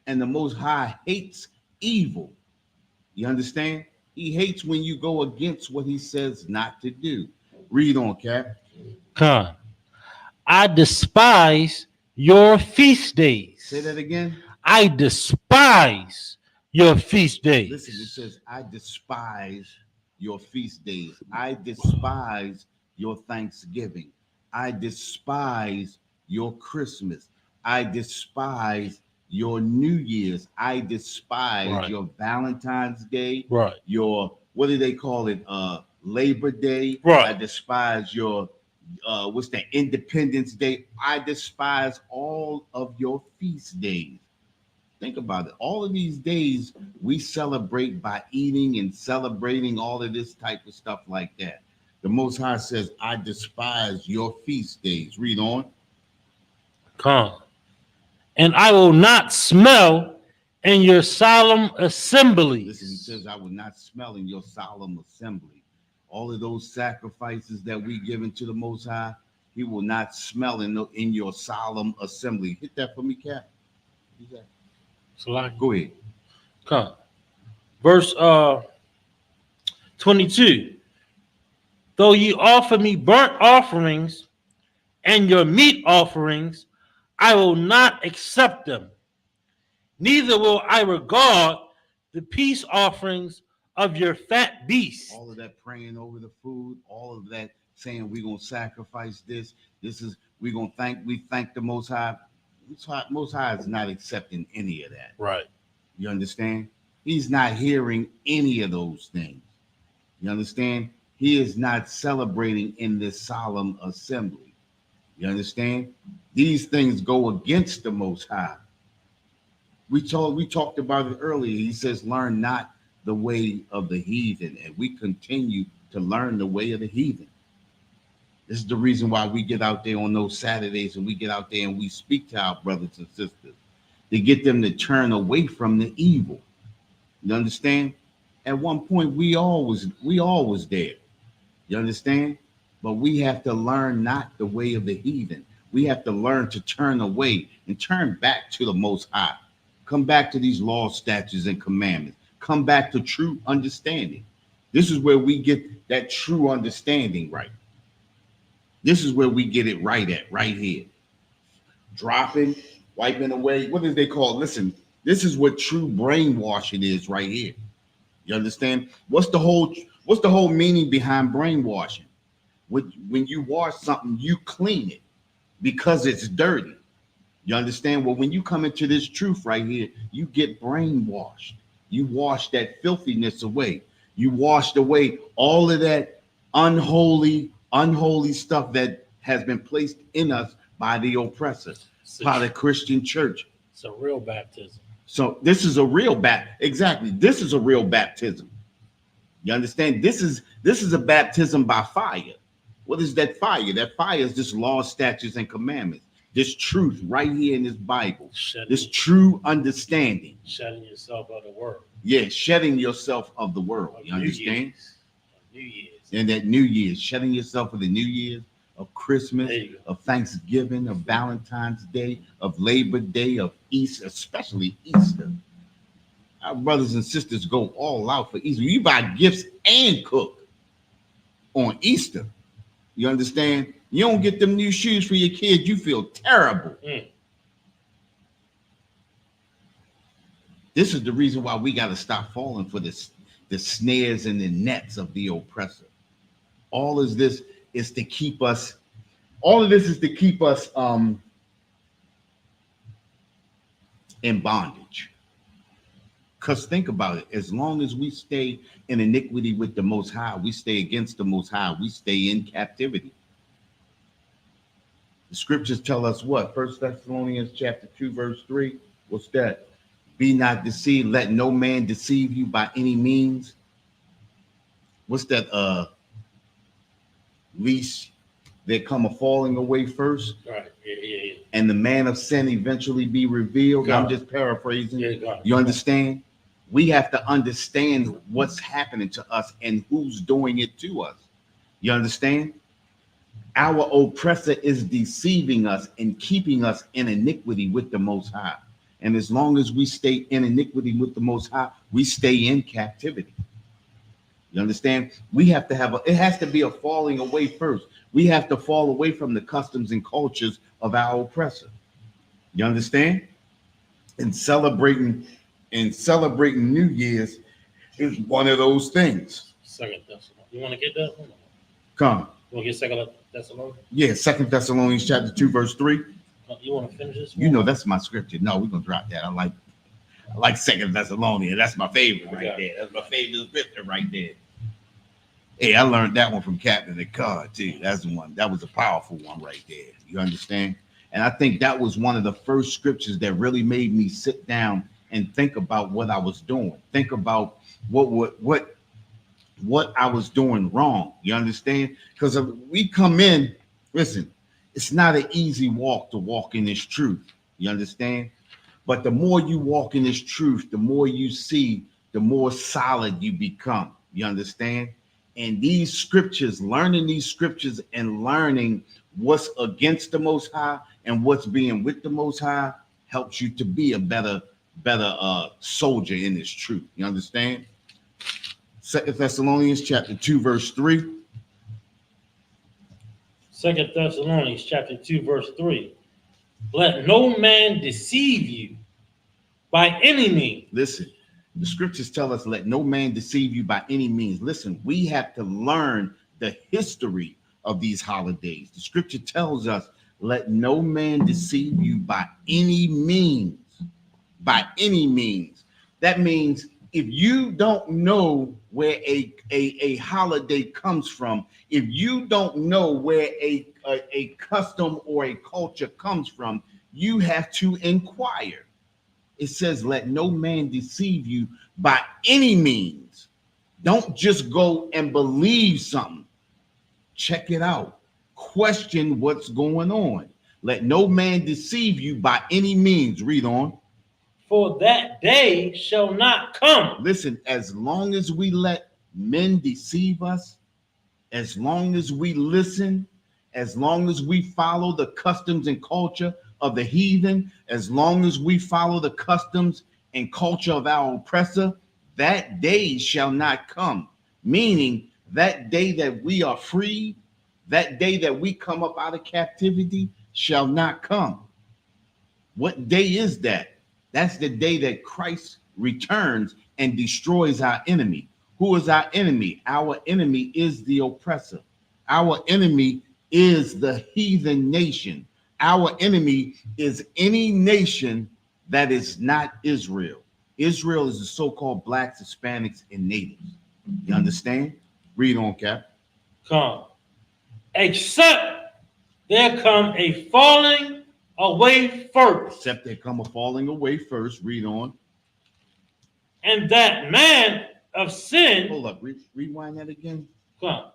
S1: And the Most High hates evil. You understand? He hates when you go against what he says not to do. Read on, Cap.
S3: Come. I despise your feast days.
S1: Say that again.
S3: I despise your feast days.
S1: Listen, it says, I despise your feast days. I despise your Thanksgiving. I despise your Christmas. I despise your New Year's. I despise your Valentine's Day.
S3: Right.
S1: Your, what do they call it? Labor Day.
S3: Right.
S1: I despise your what's that? Independence Day. I despise all of your feast days. Think about it. All of these days we celebrate by eating and celebrating all of this type of stuff like that. The Most High says, I despise your feast days. Read on.
S3: Come. And I will not smell in your solemn assemblies.
S1: Listen, he says, I will not smell in your solemn assembly. All of those sacrifices that we give into the Most High, he will not smell in your solemn assembly. Hit that for me, Cap. Go ahead.
S3: Come. Verse 22. Though ye offer me burnt offerings and your meat offerings, I will not accept them. Neither will I regard the peace offerings of your fat beasts.
S1: All of that praying over the food, all of that saying we're gonna sacrifice this. We thank the Most High. Most High is not accepting any of that.
S3: Right.
S1: You understand? He's not hearing any of those things. You understand? He is not celebrating in this solemn assembly. You understand? These things go against the Most High. We talked about it earlier. He says, learn not the way of the heathen, and we continue to learn the way of the heathen. This is the reason why we get out there on those Saturdays and we get out there and we speak to our brothers and sisters to get them to turn away from the evil. You understand? At one point, we all was there. You understand? But we have to learn not the way of the heathen. We have to learn to turn away and turn back to the Most High. Come back to these laws, statutes, and commandments. Come back to true understanding. This is where we get that true understanding right. This is where we get it right at, right here. Dropping, wiping away. What is they call? Listen, this is what true brainwashing is right here. You understand? What's the whole meaning behind brainwashing? When you wash something, you clean it because it's dirty. You understand? Well, when you come into this truth right here, you get brainwashed. You wash that filthiness away. You washed away all of that unholy stuff that has been placed in us by the oppressor, by the Christian church.
S3: It's a real baptism.
S1: So this is a real exactly. This is a real baptism. You understand? This is a baptism by fire. What is that fire? That fire is this law, statutes, and commandments. This truth right here in this Bible. This true understanding.
S3: Shedding yourself of the world.
S1: Yeah, shedding yourself of the world. You understand?
S3: New Year's.
S1: And that New Year's, shedding yourself of the New Year's, of Christmas, of Thanksgiving, of Valentine's Day, of Labor Day, of Easter, especially Easter. Our brothers and sisters go all out for Easter. You buy gifts and cook on Easter. You understand? You don't get them new shoes for your kids, you feel terrible. This is the reason why we got to stop falling for the snares and the nets of the oppressor. All of this is to keep us in bondage. Because think about it, as long as we stay in iniquity with the Most High, we stay against the Most High, we stay in captivity. The scriptures tell us what? 1 Thessalonians chapter 2, verse 3. What's that? Be not deceived, let no man deceive you by any means. What's that? Least there come a falling away first.
S3: Right. Yeah.
S1: And the man of sin eventually be revealed.
S3: God.
S1: I'm just paraphrasing.
S3: Yeah, God.
S1: You understand? We have to understand what's happening to us and who's doing it to us. You understand? Our oppressor is deceiving us and keeping us in iniquity with the Most High. And as long as we stay in iniquity with the Most High, we stay in captivity. You understand? We have to have it has to be a falling away first. We have to fall away from the customs and cultures of our oppressor. You understand? And celebrating New Year's is one of those things.
S3: Second Thessalonians. You want to get that one?
S1: Come.
S3: You want to get Second Thessalonians?
S1: Yeah, 2 Thessalonians chapter 2, verse 3.
S3: You want to finish this one?
S1: You know that's my scripture. No, we're gonna drop that. I like 2 Thessalonians. That's my favorite right there. That's my favorite scripture right there. Hey, I learned that one from Captain Picard too. That's the one. That was a powerful one right there. You understand? And I think that was one of the first scriptures that really made me sit down and think about what I was doing. Think about what I was doing wrong. You understand? Because we come in, listen, it's not an easy walk to walk in this truth. You understand? But the more you walk in this truth, the more you see, the more solid you become. You understand? And these scriptures, learning these scriptures and learning what's against the Most High and what's being with the Most High helps you to be a better soldier in this truth. You understand? 2 Thessalonians chapter 2, verse 3.
S3: 2 Thessalonians chapter 2, verse 3. Let no man deceive you by any means.
S1: Listen, the scriptures tell us, let no man deceive you by any means. Listen, we have to learn the history of these holidays. The scripture tells us, let no man deceive you by any means. By any means. That means if you don't know where a holiday comes from, if you don't know where a custom or a culture comes from, you have to inquire. It says, let no man deceive you by any means. Don't just go and believe something. Check it out. Question what's going on. Let no man deceive you by any means. Read on.
S3: For that day shall not come.
S1: Listen, as long as we let men deceive us, as long as we listen, as long as we follow the customs and culture of the heathen, as long as we follow the customs and culture of our oppressor, that day shall not come. Meaning that day that we are free, that day that we come up out of captivity shall not come. What day is that? That's the day that Christ returns and destroys our enemy. Who is our enemy? Our enemy is the oppressor. Our enemy is the heathen nation. Our enemy is any nation that is not Israel. Israel is the so-called blacks, Hispanics, and natives. You understand? Read on, Cap.
S3: Come. Except there come a falling away first.
S1: Except there come a falling away first. Read on.
S3: And that man of sin.
S1: Hold up. Rewind that again.
S3: Come.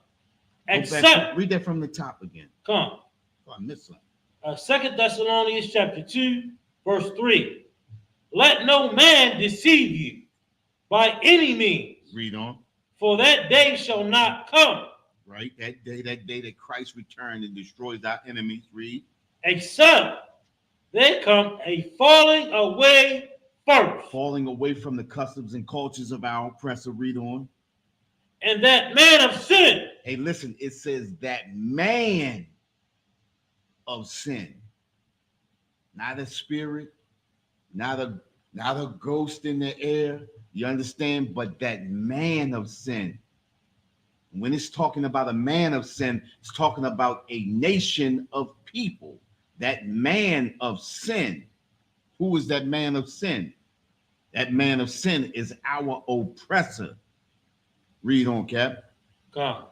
S1: Except. Read that from the top again.
S3: Come.
S1: Oh, I missed something.
S3: 2 Thessalonians chapter 2, verse 3. Let no man deceive you by any means.
S1: Read on.
S3: For that day shall not come.
S1: Right. That day that Christ returned and destroys our enemies. Read.
S3: Except there come a falling away first.
S1: Falling away from the customs and cultures of our oppressor. Read on.
S3: And that man of sin.
S1: Hey, listen, it says that man of sin, not a spirit, not a ghost in the air. You understand? But that man of sin. When it's talking about a man of sin, it's talking about a nation of people. That man of sin Who is that man of sin? That man of sin is our oppressor. Read on, Cap.
S3: God.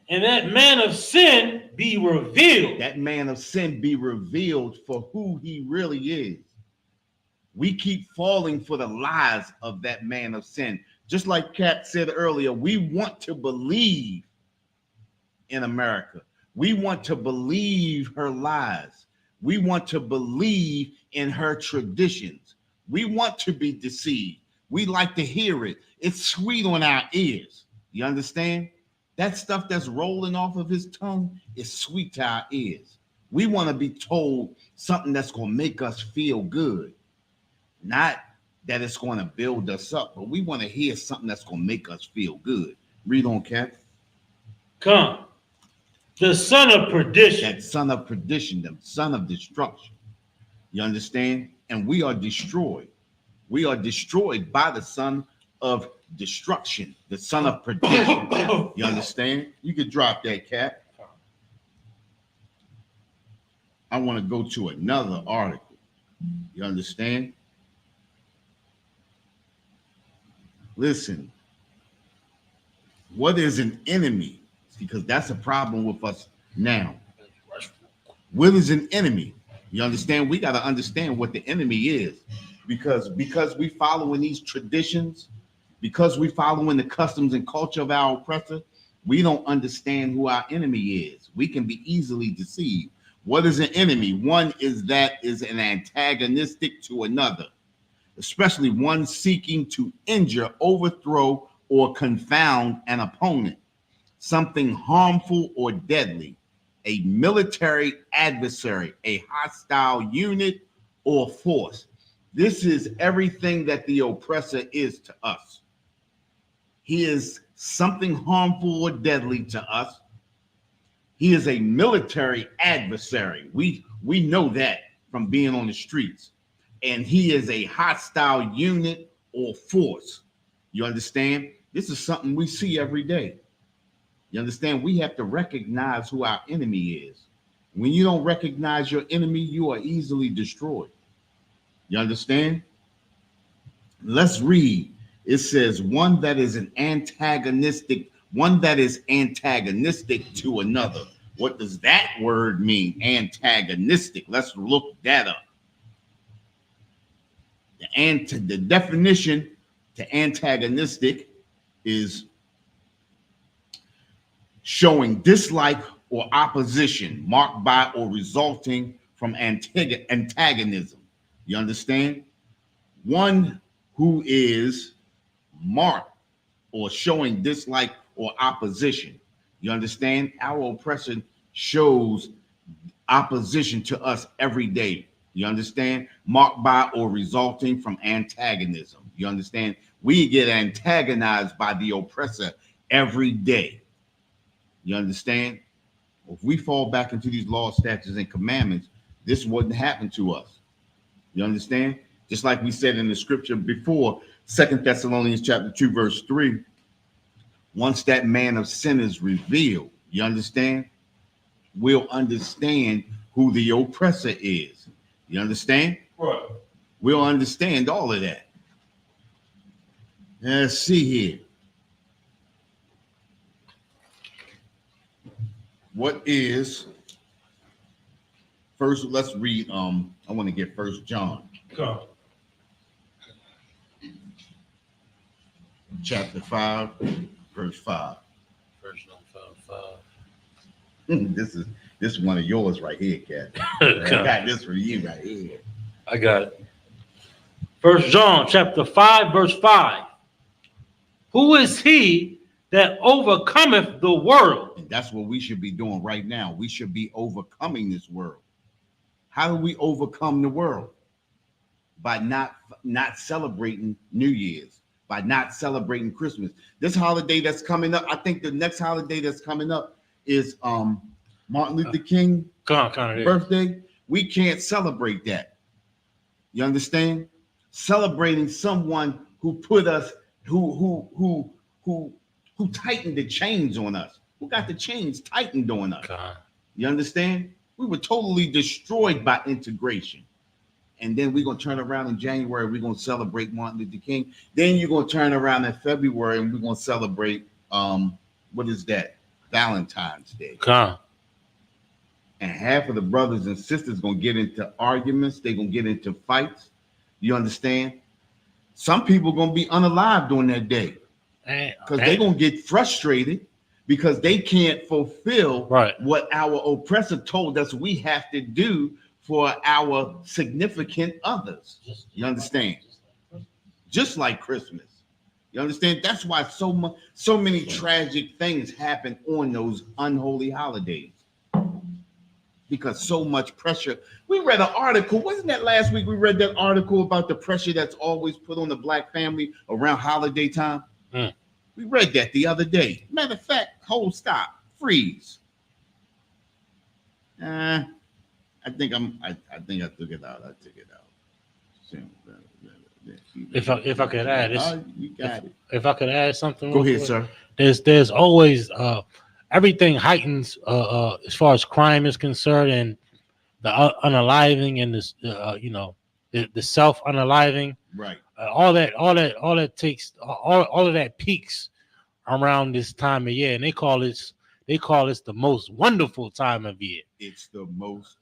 S3: And that man of sin be revealed.
S1: That man of sin be revealed for who he really is. We keep falling for the lies of that man of sin. Just like Cap said earlier, we want to believe in America. We want to believe her lies. We want to believe in her traditions. We want to be deceived. We like to hear it. It's sweet on our ears. You understand? That stuff that's rolling off of his tongue is sweet to our ears. We want to be told something that's going to make us feel good. Not that it's going to build us up, but we want to hear something that's going to make us feel good. Read on, Cap.
S3: Come. The son of perdition.
S1: That son of perdition, the son of destruction. You understand? And we are destroyed. We are destroyed by the son of destruction, the son of perdition. You understand? You can drop that, Cap. I want to go to another article. You understand? Listen, what is an enemy? Because that's a problem with us now. What is an enemy? You understand? We got to understand what the enemy is. Because we following these traditions, because we following the customs and culture of our oppressor, we don't understand who our enemy is. We can be easily deceived. What is an enemy? One is an antagonistic to another, especially one seeking to injure, overthrow, or confound an opponent. Something harmful or deadly, a military adversary, a hostile unit or force. This is everything that the oppressor is to us. He is something harmful or deadly to us. He is a military adversary. We know that from being on the streets. And he is a hostile unit or force. You understand? This is something we see every day. You understand? We have to recognize who our enemy is. When you don't recognize your enemy, you are easily destroyed. You understand? Let's read. It says one that is antagonistic to another. What does that word mean? Antagonistic. Let's look that up. The definition to antagonistic is showing dislike or opposition marked by or resulting from antagonism. You understand? One who is marked or showing dislike or opposition. You understand? Our oppressor shows opposition to us every day. You understand? Marked by or resulting from antagonism. You understand? We get antagonized by the oppressor every day. You understand? If we fall back into these laws, statutes, and commandments, this wouldn't happen to us. You understand? Just like we said in the scripture before, 2 Thessalonians chapter 2, verse 3, once that man of sin is revealed, you understand? We'll understand who the oppressor is. You understand?
S3: Right.
S1: We'll understand all of that. Let's see here. What is first? Let's read. I want to get 1 John
S3: Come.
S1: chapter 5, verse 5.
S3: Verse 5.
S1: This is one of yours right here, Cat. I got this for you right here.
S3: I got it. 1 John chapter 5, verse 5. Who is he that overcometh the world?
S1: And that's what we should be doing right now. We should be overcoming this world. How do we overcome the world? By not celebrating New Year's, by not celebrating Christmas. This holiday that's coming up, I think the next holiday that's coming up is Martin Luther King birthday. We can't celebrate that. You understand? Celebrating someone who put us, who tightened the chains on us, who got the chains tightened on us. You understand? We were totally destroyed by integration. and then we're gonna turn around in January. We're gonna celebrate Martin Luther King. Then you're gonna turn around in February, and we're gonna celebrate what is that? Valentine's Day.
S2: Con.
S1: And half of the brothers and sisters gonna get into arguments. They're gonna get into fights. You understand? Some people gonna be unalive during that day because they're gonna get frustrated because they can't fulfill what our oppressor told us we have to do for our significant others. You understand? Just like Christmas. You understand? That's why so many tragic things happen on those unholy holidays. Because so much pressure. We read an article, wasn't that last week? We read that article about the pressure that's always put on the black family around holiday time. We read that the other day. Matter of fact, hold, stop, freeze. I think I took it out.
S2: If I could add,
S1: you got it.
S2: If I could add something,
S1: Go ahead, sir.
S2: There's always everything heightens as far as crime is concerned, and the unaliving and this the self unaliving,
S1: right?
S2: All that takes all of that peaks around this time of year, and they call this the most wonderful time of year.
S1: It's the most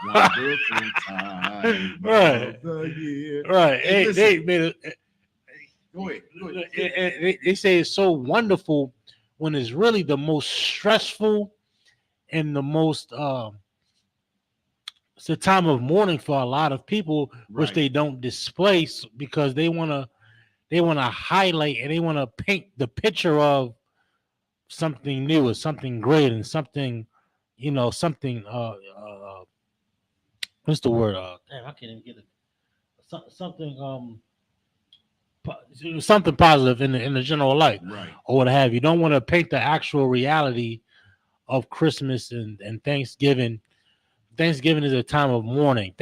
S1: wonderful time of the year.
S2: Right.
S1: Hey,
S2: they made it.
S1: Go ahead.
S2: They say it's so wonderful when it's really the most stressful and the most it's a time of mourning for a lot of people, which they don't displace because they want to highlight and they want to paint the picture of something new or something great and something, something what's the word? Damn, I can't even get it. Something positive in the general light, or what have you. Don't want to paint the actual reality of Christmas and Thanksgiving. Thanksgiving is a time of mourning.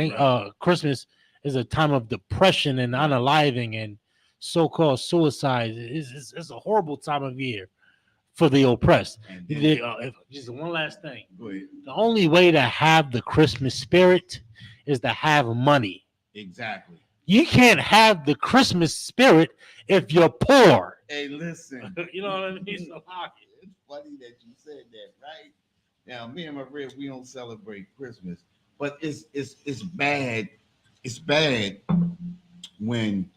S2: Christmas is a time of depression and unaliving and so-called suicide. It's a horrible time of year for the oppressed. Just one last thing. The only way to have the Christmas spirit is to have money.
S1: Exactly.
S2: You can't have the Christmas spirit if you're poor.
S1: Hey, listen.
S2: You know what I mean? So,
S1: it's funny that you said that, right? Now, me and my friend, we don't celebrate Christmas, but it's bad. It's bad when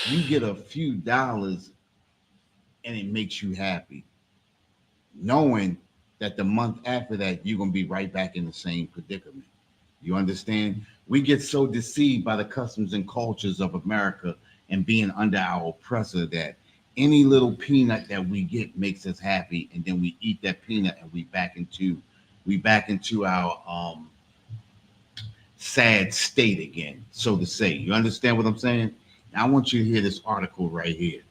S1: you get a few dollars and it makes you happy, knowing that the month after that you're gonna be right back in the same predicament. You understand? We get so deceived by the customs and cultures of America and being under our oppressor that any little peanut that we get makes us happy, and then we eat that peanut and we back into our sad state again, so to say. You understand what I'm saying? Now I want you to hear this article right here.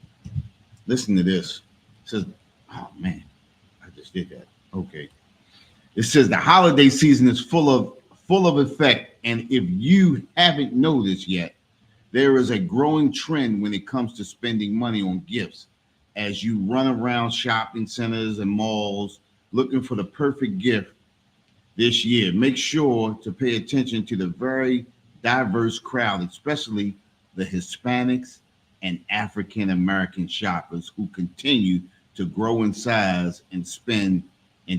S1: Listen to this. It says, oh man, I just did that. Okay. It says the holiday season is full of effect, and if you haven't noticed yet, there is a growing trend when it comes to spending money on gifts. As you run around shopping centers and malls looking for the perfect gift this year, make sure to pay attention to the very diverse crowd, especially the Hispanics and African American shoppers who continue to grow in size and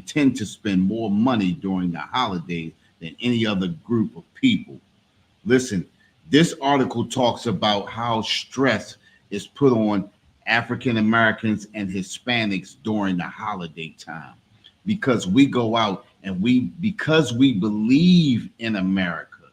S1: tend to spend more money during the holidays than any other group of people. Listen, this article talks about how stress is put on African Americans and Hispanics during the holiday time, because we go out and because we believe in America,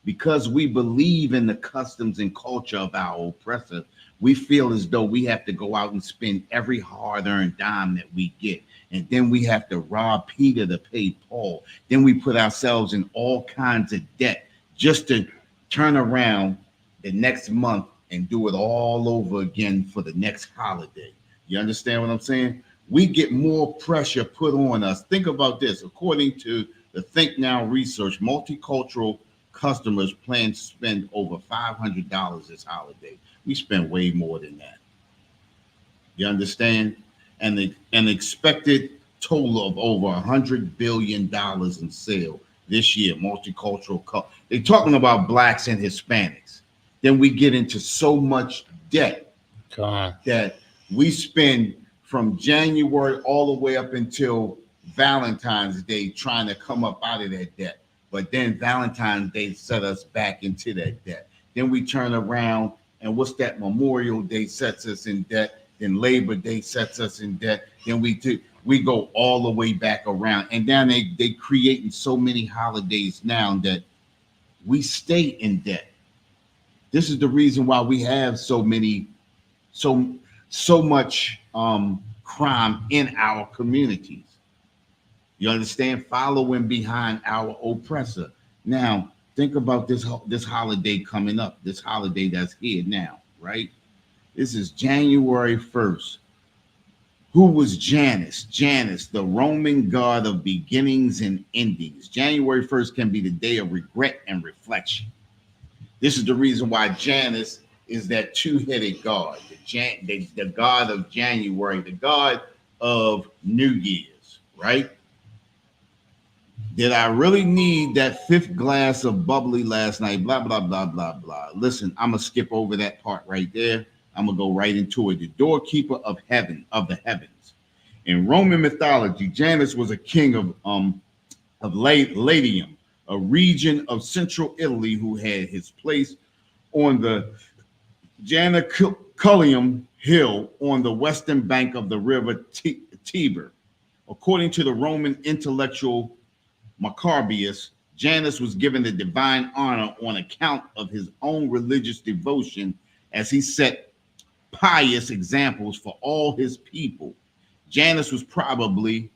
S1: because we believe in the customs and culture of our oppressor, we feel as though we have to go out and spend every hard-earned dime that we get. And then we have to rob Peter to pay Paul. Then we put ourselves in all kinds of debt just to turn around the next month and do it all over again for the next holiday. You understand what I'm saying? We get more pressure put on us. Think about this. According to the Think Now research, multicultural customers plan to spend over $500 this holiday. We spend way more than that. You understand? And an expected total of over $100 billion in sales this year, multicultural. They're talking about blacks and Hispanics. Then we get into so much debt that we spend from January all the way up until Valentine's Day trying to come up out of that debt. But then Valentine's Day set us back into that debt. Then we turn around and what's that? Memorial Day sets us in debt. Then Labor Day sets us in debt. Then we go all the way back around. And then they creating so many holidays now that we stay in debt. This is the reason why we have so much crime in our communities. You understand? Following behind our oppressor. Now, think about this holiday coming up, this holiday that's here now, right? This is January 1st. Who was Janus? Janus, the Roman god of beginnings and endings. January 1st can be the day of regret and reflection. This is the reason why Janus is that two-headed god, the god of January, the god of New Year's, right? Did I really need that 5th glass of bubbly last night? Blah, blah, blah, blah, blah. Listen, I'm going to skip over that part right there. I'm going to go right into it. The doorkeeper of heaven, of the heavens. In Roman mythology, Janus was a king of Latium, a region of central Italy who had his place on the Janiculum Hill on the western bank of the river Tiber. According to the Roman intellectual Maccabeus, Janus was given the divine honor on account of his own religious devotion as he set pious examples for all his people. Janus was probably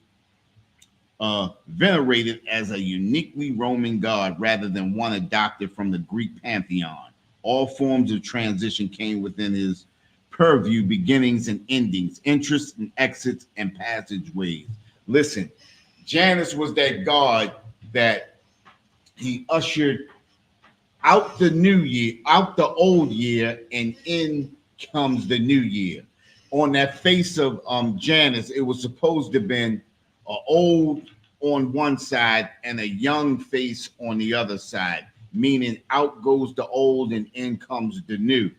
S1: venerated as a uniquely Roman god rather than one adopted from the Greek pantheon. All forms of transition came within his purview, beginnings and endings, interests and exits and passageways. Listen, Janus was that god that he ushered out the new year, out the old year, and in comes the new year. On that face of Janus, it was supposed to have been an old on one side and a young face on the other side, meaning out goes the old and in comes the new,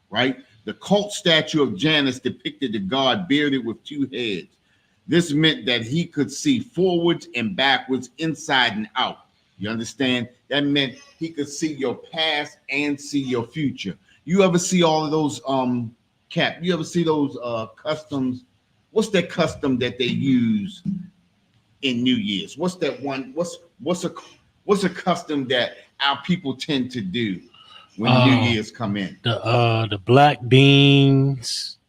S1: right? The cult statue of Janus depicted the god bearded with 2 heads. This meant that he could see forwards and backwards, inside and out. You understand? That meant he could see your past and see your future. You ever see all of those Cap? You ever see those customs? What's that custom that they use in New Year's? What's that one? What's a custom that our people tend to do when New Year's come in?
S2: The black beans,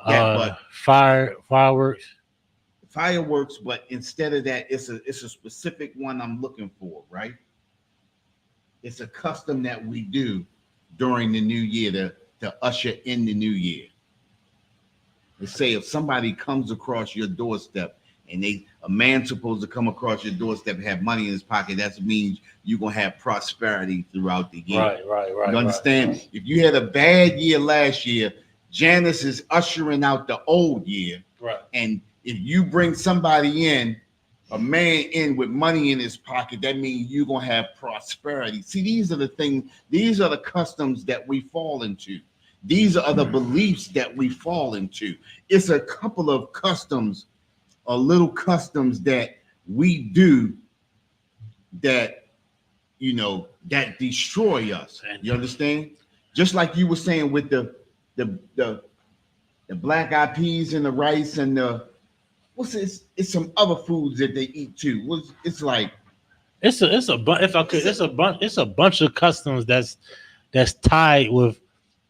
S1: but
S2: fireworks,
S1: but instead of that, it's a specific one I'm looking for, right? It's a custom that we do during the new year to usher in the new year. They say if somebody comes across your doorstep and a man's supposed to come across your doorstep and have money in his pocket, that means you're gonna have prosperity throughout the year.
S2: Right.
S1: You understand? Right. If you had a bad year last year, Janus is ushering out the old year.
S2: Right.
S1: And if you bring somebody in, a man in with money in his pocket, that means you're gonna have prosperity. See, these are the things, these are the customs that we fall into. These are the beliefs that we fall into. It's a couple of customs, little customs that we do that, you know, that destroy us. You understand? Just like you were saying with the black eyed peas and the rice and the what's this? It's some other foods that they eat too. It's like
S2: it's a bunch of customs that's tied with,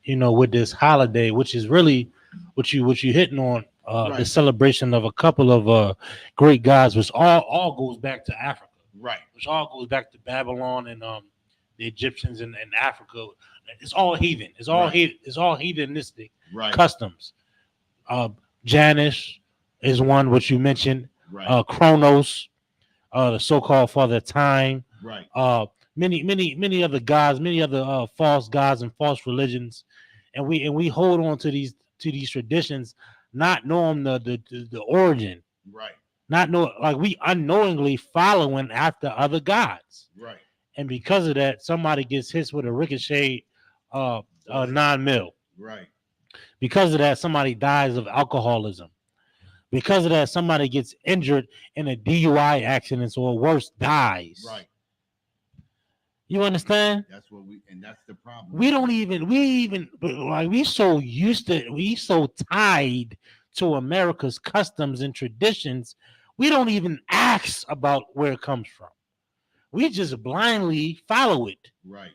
S2: you know, with this holiday, which is really what you hitting on, right. The celebration of a couple of great gods, which all goes back to Africa,
S1: right? Which
S2: all goes back to Babylon and the Egyptians and Africa. It's all heathen. It's all it's all heathenistic customs. Janus is one which you mentioned.
S1: Right.
S2: Kronos, the so-called father of time.
S1: Right.
S2: Many other gods, many other false gods and false religions, and we hold on to these traditions, not knowing the origin.
S1: Right.
S3: not know, like we unknowingly following after other gods,
S1: Right.
S3: and because of that, somebody gets hit with a ricochet, 9 mil.
S1: Right.
S3: Because of that, somebody dies of alcoholism. Because of that, somebody gets injured in a DUI accident or worse, dies.
S1: Right.
S3: You understand?
S1: That's what that's the problem.
S3: We so tied to America's customs and traditions, we don't even ask about where it comes from. We just blindly follow it.
S1: Right.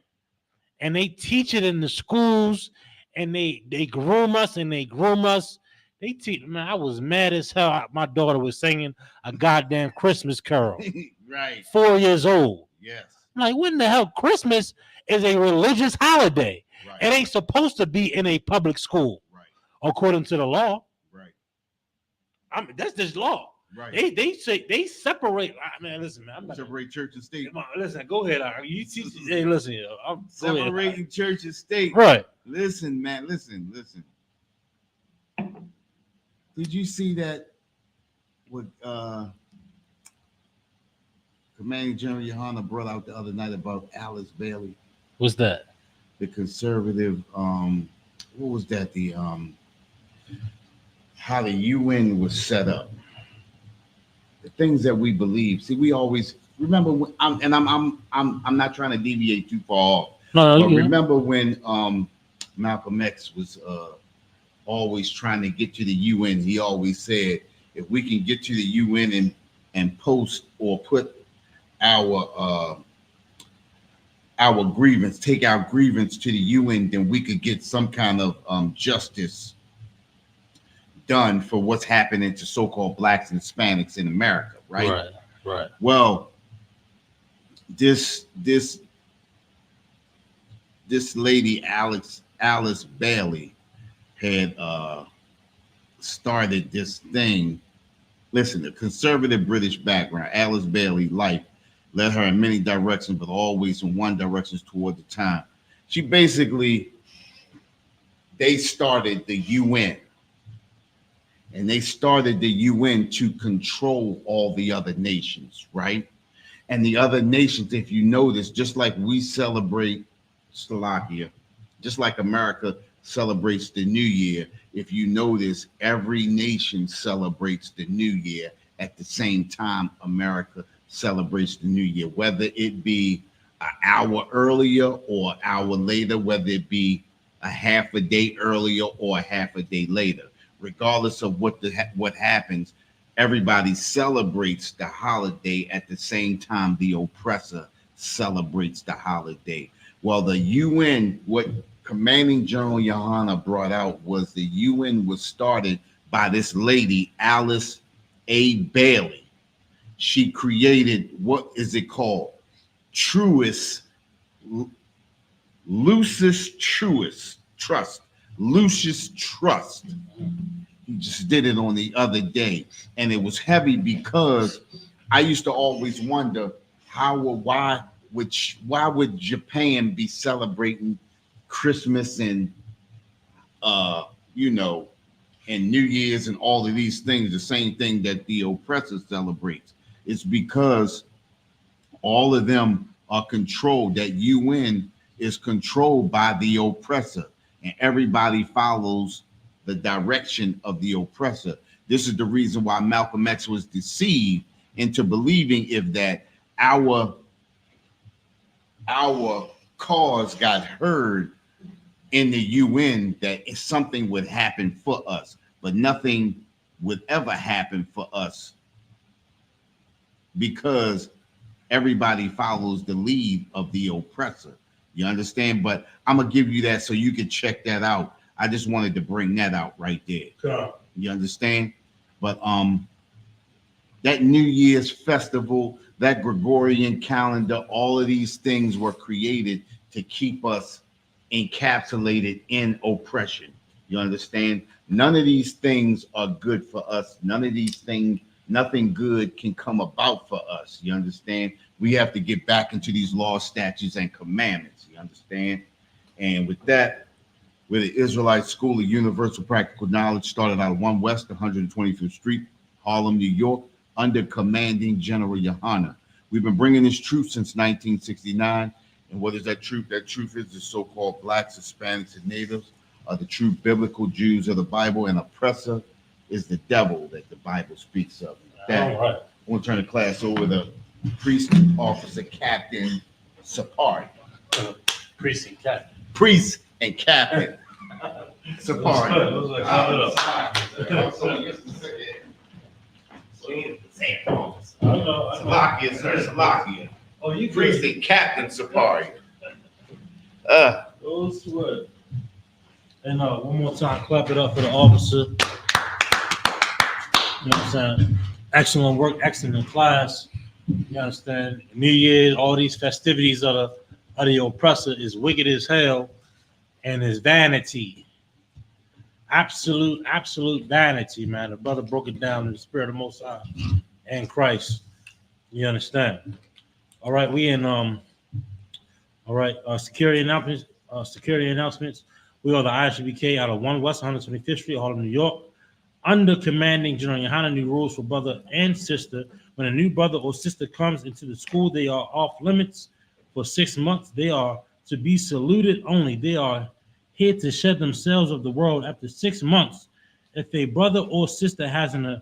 S3: And they teach it in the schools, and they groom us and they groom us. They teach, man, I was mad as hell. My daughter was singing a goddamn Christmas carol.
S1: Right.
S3: 4 years old.
S1: Yes.
S3: I'm like, when the hell? Christmas is a religious holiday.
S1: Right.
S3: It ain't supposed to be in a public school.
S1: Right.
S3: According to the law.
S1: Right.
S3: I mean, that's just law.
S1: Right.
S3: They say they separate. Man, listen, man.
S1: Separate church and state.
S3: Listen, go ahead. You teach. Hey, listen.
S1: Separating church and state.
S3: Right.
S1: Listen, man. Listen. Did you see that? What Commanding General Yohana brought out the other night about Alice Bailey?
S3: What's that?
S1: The conservative. What was that? The how the UN was set up. The things that we believe. See, we always remember. I'm not trying to deviate too far off.
S3: No,
S1: but remember when Malcolm X was always trying to get to the UN? He always said, if we can get to the UN and post or put our grievance, take our grievance to the UN, then we could get some kind of justice done for what's happening to so-called blacks and Hispanics in America, right?
S3: Right.
S1: Well, this lady Alice Bailey had started this thing. Listen, the conservative British background, Alice Bailey life led her in many directions, but always in one direction toward the time. She basically, they started the UN. And they started the UN to control all the other nations, right? And the other nations, if you notice, just like we celebrate Slovakia, just like America celebrates the New Year, if you notice, every nation celebrates the New Year at the same time America celebrates the New Year, whether it be an hour earlier or an hour later, whether it be a half a day earlier or a half a day later. Regardless of what happens, everybody celebrates the holiday at the same time the oppressor celebrates the holiday. Well, the UN, what Commanding General Yohana brought out was the UN was started by this lady, Alice A. Bailey. She created, what is it called? Lucis Trust. He just did it on the other day, and it was heavy because I used to always wonder why would Japan be celebrating Christmas and and New Year's and all of these things, the same thing that the oppressor celebrates. It's because all of them are controlled. That UN is controlled by the oppressor, and everybody follows the direction of the oppressor. This is the reason why Malcolm X was deceived into believing if that our cause got heard in the UN, that something would happen for us, but nothing would ever happen for us because everybody follows the lead of the oppressor. You understand? But I'm gonna give you that so you can check that out. I just wanted to bring that out right there.
S3: Sure.
S1: You understand? But that New Year's festival, that Gregorian calendar, all of these things were created to keep us encapsulated in oppression. You understand? None of these things are good for us. None of these things, nothing good can come about for us. You understand? We have to get back into these laws, statutes, and commandments. You understand? And with that, where the Israelite School of Universal Practical Knowledge started out of 1 West 125th Street, Harlem, New York, under commanding General Yohana. We've been bringing this truth since 1969. And what is that truth? That truth is the so-called blacks, Hispanics, and natives are the true biblical Jews of the Bible, and oppressor is the devil that the Bible speaks of. That,
S3: All right.
S1: I want to turn the class over to Priest Officer Captain Sapari.
S3: Precinct captain.
S1: Priest and Captain Sapari. Salakia, sir, Salakia.
S3: Oh, you
S1: Priest and Captain Sapari.
S3: Those words. And one more time, clap it up for the officer. You know what I'm saying? Excellent work, excellent class. You understand? New Year's, all these festivities of the oppressor is wicked as hell and is vanity. Absolute vanity, man. The brother broke it down in the spirit of the Most High and Christ. You understand? All right, we in security announcements. We are the ISBK out of 1 West 125th Street, Harlem, New York. Under commanding General Yohana, new rules for brother and sister. When a new brother or sister comes into the school, they are off limits for 6 months. They are to be saluted only. They are here to shed themselves of the world after 6 months. If a brother or sister has an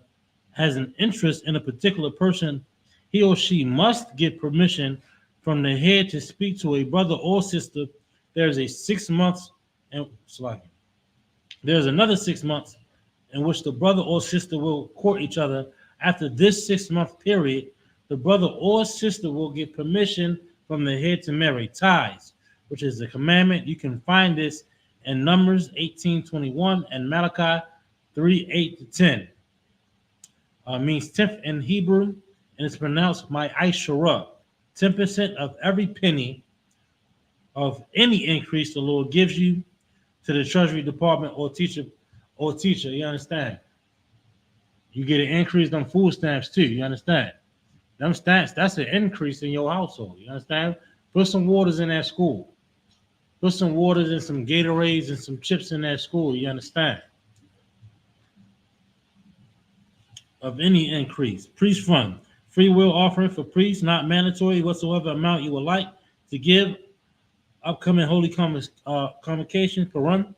S3: interest in a particular person, he or she must get permission from the head to speak to a brother or sister. There's a 6 months, and there's another 6 months in which the brother or sister will court each other. After this 6 month period, the brother or sister will get permission from the head to marry. Ties, which is a commandment. You can find this in Numbers 18:21 and Malachi 3:8-10. Means 10th in Hebrew, and it's pronounced my Aishara. 10% of every penny of any increase the Lord gives you to the Treasury Department or teacher. You understand? You get an increase on food stamps too. You understand? Them stamps, that's an increase in your household. You understand? Put some waters in that school. Put some waters and some Gatorades and some chips in that school. You understand? Of any increase. Priest fund. Free will offering for priests, not mandatory. Whatsoever amount you would like to give. Upcoming Holy Convocation, Quran,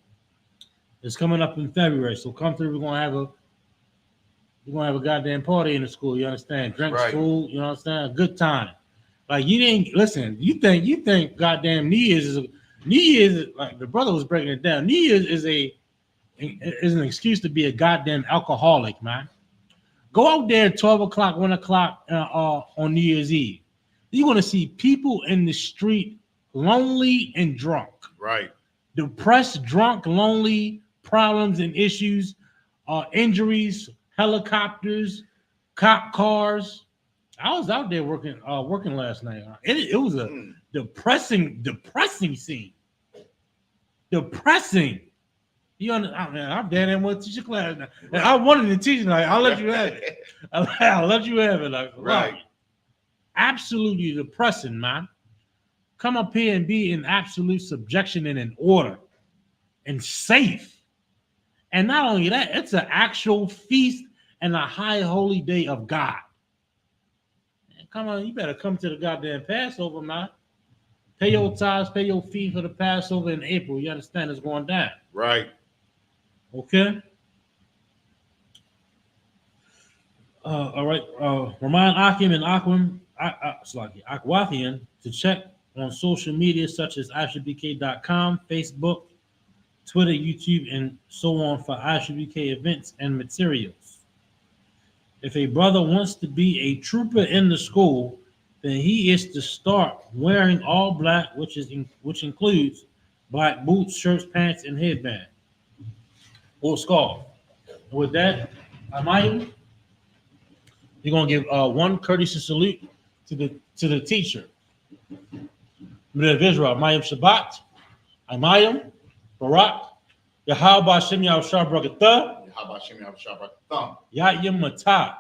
S3: is coming up in February. So come through. We're gonna have a goddamn party in the school. You understand? Drinks,
S1: Right.
S3: food. You understand? A good time. Like you didn't listen. You think goddamn New Year's like the brother was breaking it down. New Year's is an excuse to be a goddamn alcoholic, man. Go out there at 12 o'clock, 1 o'clock on New Year's Eve. You're gonna see people in the street lonely and drunk.
S1: Right.
S3: Depressed, drunk, lonely, problems and issues, injuries, helicopters, cop cars. I was out there working last night. It was a depressing scene. Depressing. You understand? I'm dead and what teacher class now. And I wanted to teach like I'll let you have it. I'll let you have it. Like
S1: Right.
S3: Absolutely depressing, man. Come up here and be in absolute subjection and in order and safe. And not only that, it's an actual feast and a high holy day of God. Man, come on, you better come to the goddamn Passover, man. Pay your tithes, pay your fee for the Passover in April. You understand it's going down.
S1: Right.
S3: Okay. All right. Remind Akim and Akwathian to check on social media such as ISBK.com, Facebook, Twitter, YouTube, and so on for ISBK events and materials. If a brother wants to be a trooper in the school, then he is to start wearing all black, which includes black boots, shirts, pants, and headband or scarf. And with that, Amayim, you're gonna give one courtesy salute to the teacher. Of Israel, Amayim Shabbat, Amayim, Barak, Yahweh Shem Yahushua Barakatah,
S1: How about Shimmy Shabbat Thumb?
S3: Ya'yim Matah.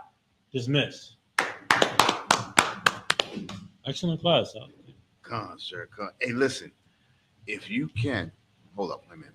S3: Dismiss. Excellent class, huh?
S1: Con, sir. Con. Hey, listen. If you can, hold up, wait a minute.